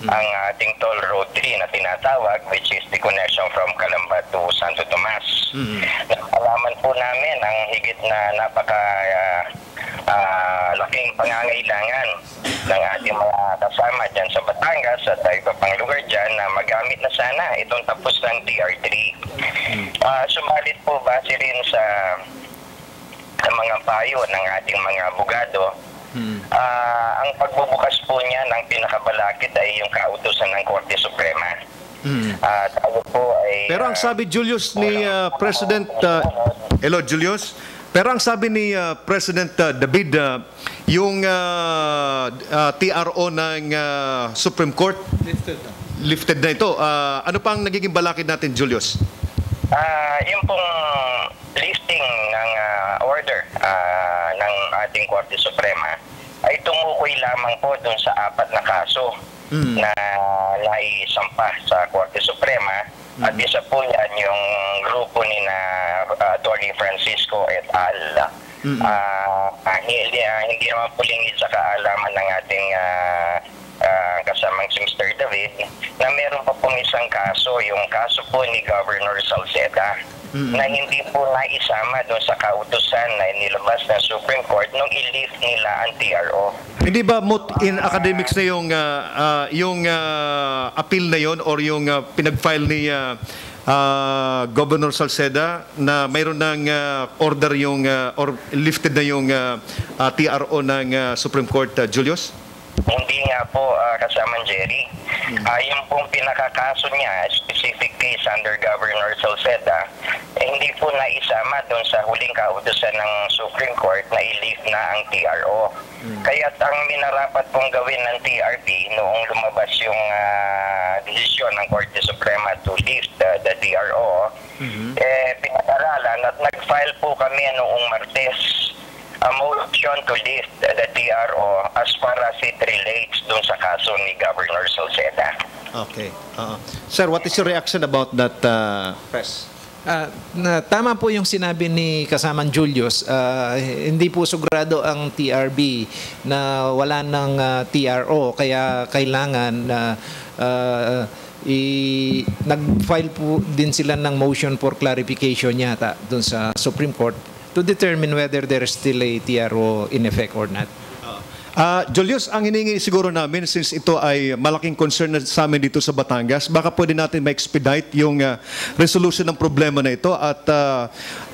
ang ating toll road 3 na tinatawag, which is the connection from Calamba to Santo Tomas. Alaman po namin ang higit na laking pangangailangan ng ating mga kasama dyan sa Batangas at iba pang lugar dyan na magamit na sana itong tapos ng TR3. Sumalit po base rin sa mga payo ng ating mga abogado, ang pagbubukas po niya ng pinakabalakid ay yung kautusan ng Korte Suprema. Tayo po ay, pero ang sabi, Julius, ni President hello, Julius. Pero ang sabi ni President David, yung TRO ng Supreme Court lifted na ito. Ano pang nagiging balakid natin, Julius? Yung pong lifting ng order ng ating Korte Suprema ay tumukoy lamang po dun sa 4 na kaso na naisampa sa Korte Suprema. At isa po yan yung grupo ni na Attorney Francisco et al. Hindi naman po lingid sa kaalaman ng ating kasamang si Mr. David na meron pa pong isang kaso, yung kaso po ni Governor Salceda na hindi po naisama doon sa kautusan na inilabas ng Supreme Court nung i-lift nila ang TRO. Hindi ba in academics na yung appeal na yon or yung pinag-file ni Governor Salceda na mayroon ng order yung or lifted na yung TRO ng Supreme Court, Julius? Hindi nga po, kasama Jerry. Yung pong pinakakaso niya, specific case under Governor Salceda, hindi po naisama doon sa huling kautusan ng Supreme Court na i-lift na ang TRO. Kaya ang minarapat pong gawin ng TRP noong lumabas yung desisyon ng Korte Suprema to lift the TRO, pinag-aralan at nag-file po kami noong Martes a motion to lift the TRO as far as it relates dun sa kaso ni Governor Salceda. Okay. Sir, what is your reaction about that, Press? Tama po yung sinabi ni kasamang Julius. Hindi po sugurado ang TRB na wala ng TRO, kaya kailangan nag-file po din sila ng motion for clarification yata dun sa Supreme Court to determine whether there is still a TRO in effect or not. Julius, ang hiningi siguro namin, since ito ay malaking concern na sa amin dito sa Batangas, baka pwede natin ma-expedite yung resolution ng problema na ito. At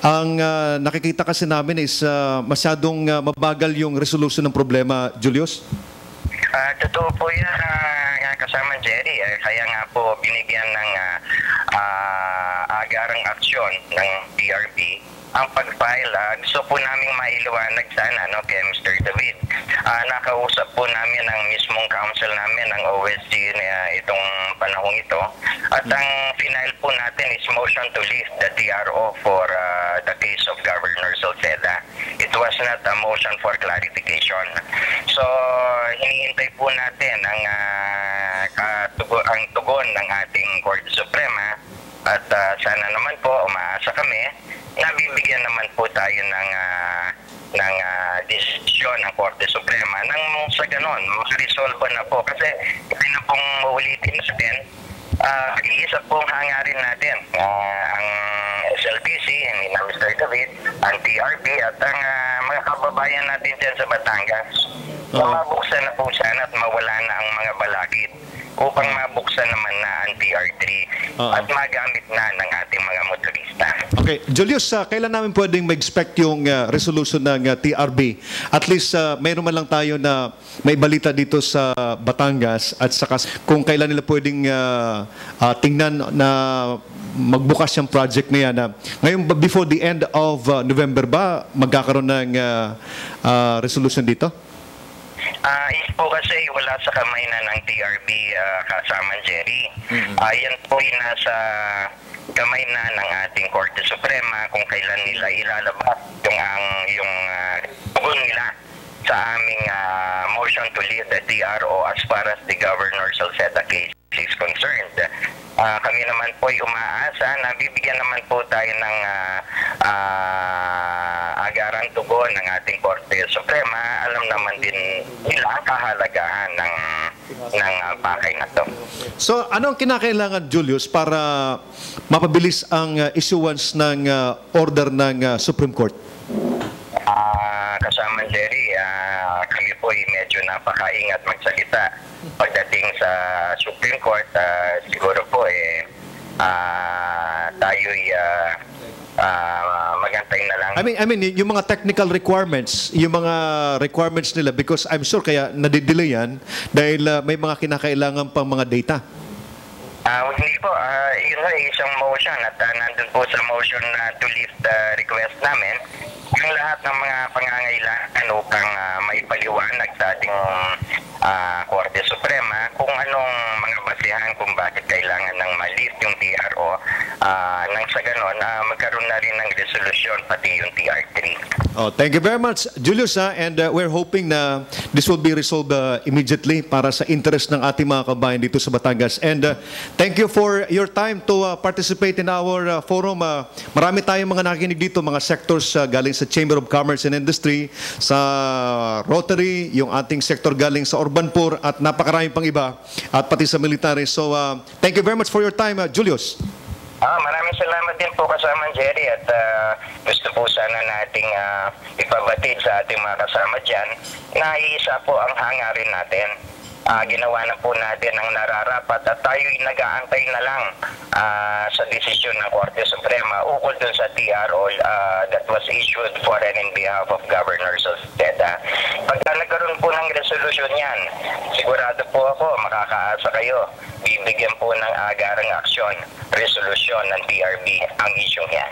ang nakikita kasi namin is masyadong mabagal yung resolution ng problema, Julius? Totoo po yan, kasama Jerry. Kaya nga po binigyan ng agarang aksyon ng PRP ang pag-file. Gusto po namin mailiwanag sana kay Mr. David. Nakausap po namin ang mismong council namin, ang OSC itong panahong ito. At ang final po natin is motion to lift the TRO for the case of Governor Salceda. It was not a motion for clarification. So, hinihintay po natin ang tugon ng ating Korte Suprema. At sana naman po, umaasa kami, nabibigyan naman po tayo ng desisyon ng Korte Suprema nang sa ganon, makaresolve na po. Kasi hindi na pong uulitin natin, iisa pong hangarin natin, ang SLPC, ni Mr. David, ang TRP, at ang mga kababayan natin dyan sa Batangas. Mabuksan na po sana at mawala na ang mga balakid upang mabuksan naman na ang TR3 at magamit na ng ating mga motorista. Okay. Julius, kailan namin pwedeng ma-expect yung resolution ng TRB? At least mayroon man lang tayo na may balita dito sa Batangas at saka kung kailan nila pwedeng tingnan na magbukas yung project na yan. Ngayon, before the end of November ba, magkakaroon ng resolution dito? Po kasi wala sa kamay na ng TRB kasama Jerry. Yan po ay nasa kamay na ng ating Korte Suprema kung kailan nila ilalabas yung tugon nila sa aming motion to lift the TRO as far as the Governor Salceda case is concerned. Kami naman po ay umaasa na bibigyan naman po tayo ng agarang tugon ng ating Korte Suprema. Alam naman din nila ang kahalagahan ng pakay na to. So, ano ang kinakailangan, Julius, para mapabilis ang issuance ng order ng Supreme Court? Kasama Jerry, kami po ay medyo napakaingat magsalita pagdating sa Supreme Court. Siguro po tayo'y magantay na lang. I mean, yung mga technical requirements, yung mga requirements nila, because I'm sure kaya nadidelay yan dahil may mga kinakailangan pang mga data. Hindi po, yun na isang motion at nandun po sa motion to lift the request namin yung lahat ng mga pangangailangan upang maipaliwanag sa ating Korte Suprema kung anong mga basihan kung bakit kailangan ng ma-lift yung TRO nang sa ganon magkaroon na rin ng resolution pati yung TR3. Thank you very much, Julius, and we're hoping na this will be resolved immediately para sa interest ng ating mga kabayan dito sa Batangas. And thank you for your time to participate in our forum. Marami tayong mga nakikinig dito, mga sectors galing sa Chamber of Commerce and Industry, sa Rotary, yung ating sector galing sa Urbanpur, at napakarami pang iba, at pati sa military. So, thank you very much for your time, Julius. Maraming salamat din po kasama Jerry, at gusto po sana nating ipabatid sa ating mga kasama dyan na iisa po ang hangarin natin. Ginawa na po natin ang nararapat at tayo'y nag-aantay na lang sa desisyon ng Korte Suprema ukol dun sa TRO that was issued for and in behalf of Governor Salceda. Pagka nagkaroon po ng resolution yan, sigurado po ako, makakaasa kayo, bibigyan po ng agarang aksyon, resolution ng PRB ang issue yan.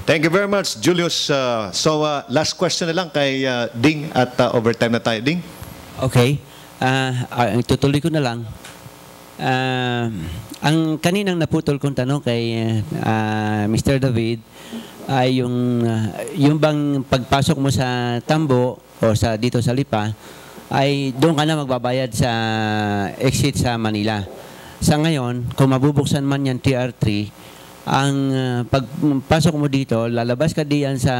Thank you very much, Julius. So, last question na lang kay Ding at overtime na tayo. Ding? Okay. Tutuloy ko na lang. Ang kaninang naputol kong tanong kay Mr. David ay yung bang pagpasok mo sa Tambo o dito sa Lipa ay doon ka na magbabayad sa exit sa Manila. Sa ngayon, kung mabubuksan man yan TR3, ang pagpasok mo dito, lalabas ka diyan sa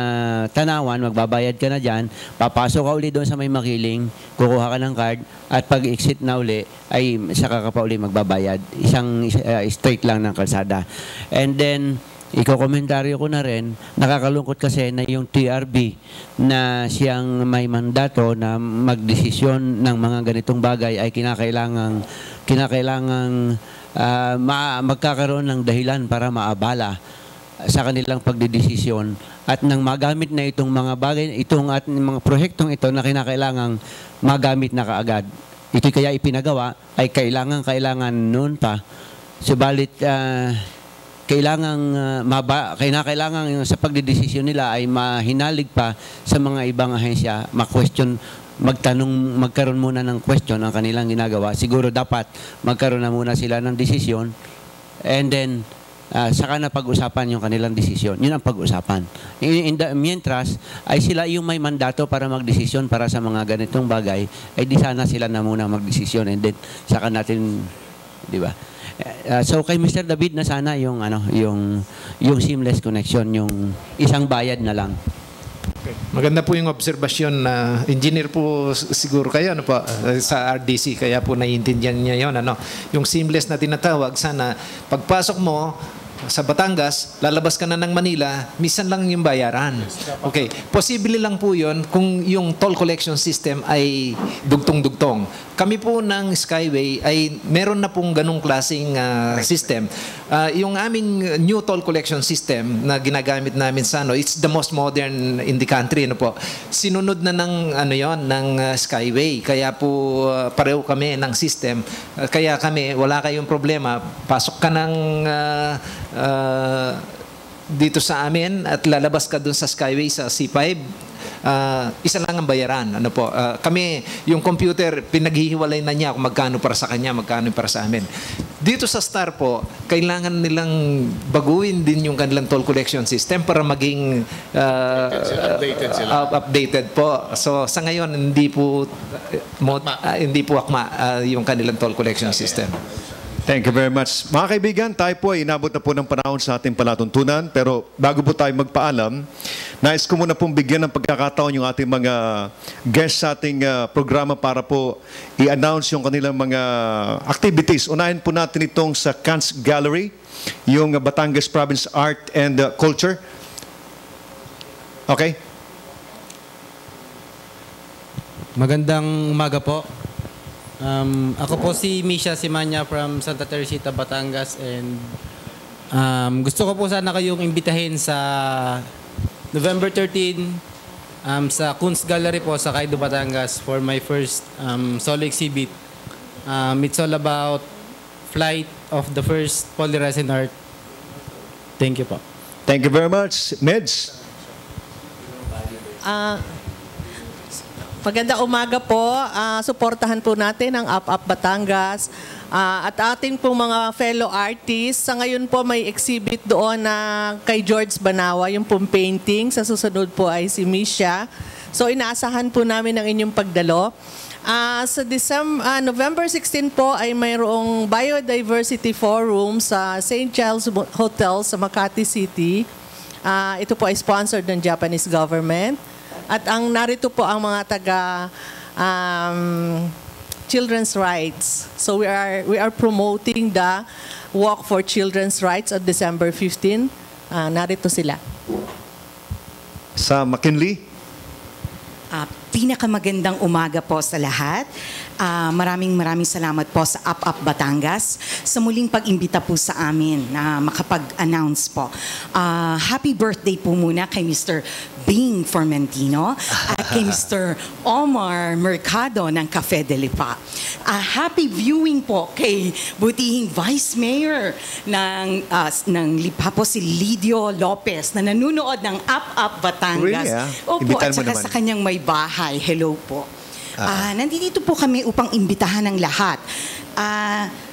Tanawan, magbabayad ka na dyan, papasok ka uli doon sa may Makiling, kukuha ka ng card, at pag-exit na uli, ay saka ka pa uli magbabayad. Isang straight lang ng kalsada. And then, iko-komentaryo ko na rin, nakakalungkot kasi na yung TRB na siyang may mandato na magdesisyon ng mga ganitong bagay ay kinakailangang magkakaroon ng dahilan para maabala sa kanilang pagdedesisyon at nang magamit na itong mga bagay, at mga proyektong ito na kinakailangang magamit na kaagad. Ito kaya ipinagawa ay kailangan noon pa. Subalit kailangan sa pagdedesisyon nila ay mahinalig pa sa mga ibang ahensya, magkaroon muna ng question ang kanilang ginagawa. Siguro dapat magkaroon na muna sila ng desisyon and then saka na pag-usapan yung kanilang desisyon. Yun ang pag-usapan. Mientras ay sila yung may mandato para magdesisyon para sa mga ganitong bagay, ay di sana sila na muna magdesisyon and then saka natin, di ba? So kay Mr. David na sana yung seamless connection, yung isang bayad na lang. Okay. Maganda po yung obserbasyon na engineer po siguro kayo sa RDC, kaya po naiintindihan niya yun. Yung seamless na tinatawag, sana pagpasok mo sa Batangas, lalabas ka na ng Manila, minsan lang yung bayaran. Okay. Posible lang po yun kung yung toll collection system ay dugtong-dugtong. Kami po ng Skyway ay meron na pong ganong klaseng system. Yung aming new toll collection system na ginagamit namin sa it's the most modern in the country. Sinunod na ng ng Skyway. Kaya po pareho kami ng system. Kaya kami, wala kayong problema. Pasok ka ng dito sa amin at lalabas ka dun sa Skyway sa C5. Isa lang ang bayaran. Kami, yung computer, pinaghihiwalay na niya kung magkano para sa kanya, magkano para sa amin. Dito sa Star po, kailangan nilang baguhin din yung kanilang toll collection system para maging updated po. So sa ngayon, hindi po akma yung kanilang toll collection system. Thank you very much. Mga kaibigan, tayo po ay inabot na po ng panahon sa ating palatuntunan. Pero bago po tayo magpaalam, nais ko muna pong bigyan ng pagkakataon yung ating mga guests sa ating programa para po i-announce yung kanilang mga activities. Unahin po natin itong sa Kantz Gallery, yung Batangas Province Art and Culture. Okay? Magandang umaga po. Ako po si Misha Simanya from Santa Teresita, Batangas, and gusto ko po sana kayong imbitahin sa November 13 sa Kantz Gallery po sa Kaido, Batangas for my first solo exhibit. It's all about flight of the first polyresin art. Thank you po. Thank you very much. Meds? Magandang umaga po. Suportahan po natin ang Up Batangas at ating pong mga fellow artists. Sa ngayon po may exhibit doon na kay George Banawa, yung pong painting. Sa susunod po ay si Misha. So inaasahan po namin ang inyong pagdalo. Sa November 16 po ay mayroong Biodiversity Forum sa St. Giles Hotel sa Makati City. Ito po ay sponsored ng Japanese government. At narito po ang mga taga children's rights. So we are promoting the Walk for Children's Rights on December 15. Narito sila. Sa McKinley? Pinakamagandang umaga po sa lahat. Maraming salamat po sa Up Batangas sa muling pag-imbita po sa amin na makapag-announce po. Happy birthday po muna kay Mr. Bing Formentino at kay Mr. Omar Mercado ng Cafe de Lipa. Happy viewing po kay butihing Vice Mayor ng Lipa po, si Lidio Lopez, na nanunood ng Up Batangas. Really, Opo, at saka sa kanyang may bahay. Hello po. Nandito po kami upang imbitahan ng lahat.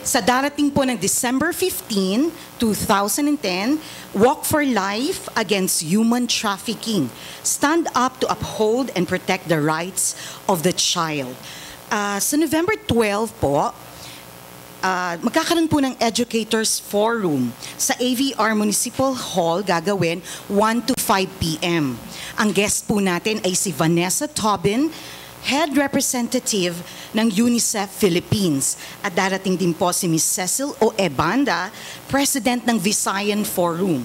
Sa darating po ng December 15, 2010, Walk for Life Against Human Trafficking. Stand up to uphold and protect the rights of the child. Sa November 12 po, magkakaroon po ng Educators Forum sa AVR Municipal Hall, gagawin 1 to 5 p.m. Ang guest po natin ay si Vanessa Tobin, Head Representative ng UNICEF Philippines. At darating din po si Ms. Cecil O. Ebanda, President ng Visayan Forum.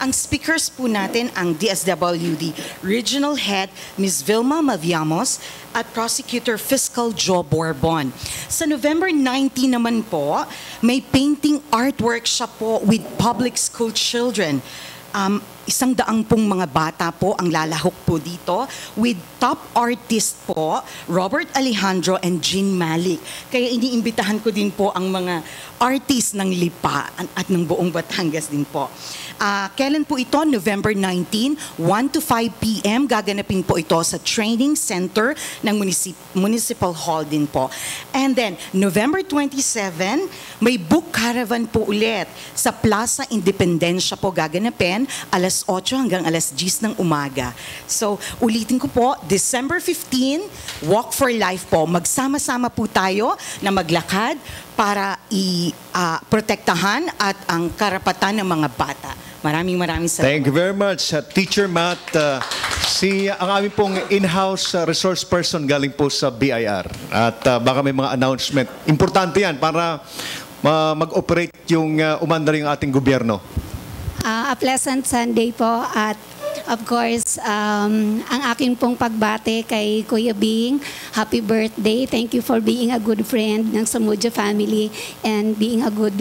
Ang speakers po natin ang DSWD Regional Head Ms. Vilma Maviamos at Prosecutor Fiscal Joe Borbon. Sa November 19 naman po, may painting art workshop po with public school children. 100 pong mga bata po ang lalahok po dito with top artist po, Robert Alejandro and Jean Malik. Kaya iniimbitahan ko din po ang mga artist ng Lipa at ng buong Batangas din po. Kailan po ito? November 19, 1 to 5 p.m. Gaganapin po ito sa training center ng Municipal Hall din po. And then, November 27, may book caravan po ulit sa Plaza Independencia po gaganapin alas 8 hanggang alas 10 ng umaga. So, ulitin ko po, December 15, Walk for Life po. Magsama-sama po tayo na maglakad para i-protektahan at ang karapatan ng mga bata. Maraming salamat. Thank you very much, Teacher Matt. Ang aming pong in-house resource person galing po sa BIR. At baka may mga announcement. Importante yan para mag-operate yung umandar yung ating gobyerno. A pleasant Sunday po at of course, ang akin pong pagbate kay Kuya Bing, happy birthday. Thank you for being a good friend ng Samudio family and being a good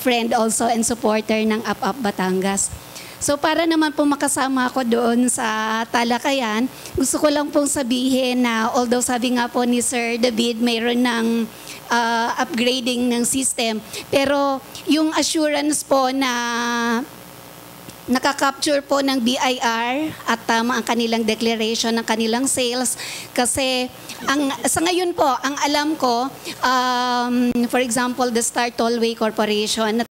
friend also and supporter ng Up Batangas. So para naman po makasama ako doon sa talakayan, gusto ko lang pong sabihin na although sabi nga po ni Sir David, mayroon ng upgrading ng system, pero yung assurance po na nakaka-capture po ng BIR at tama ang kanilang declaration ng kanilang sales kasi sa ngayon po, ang alam ko, for example, the Star Tollway Corporation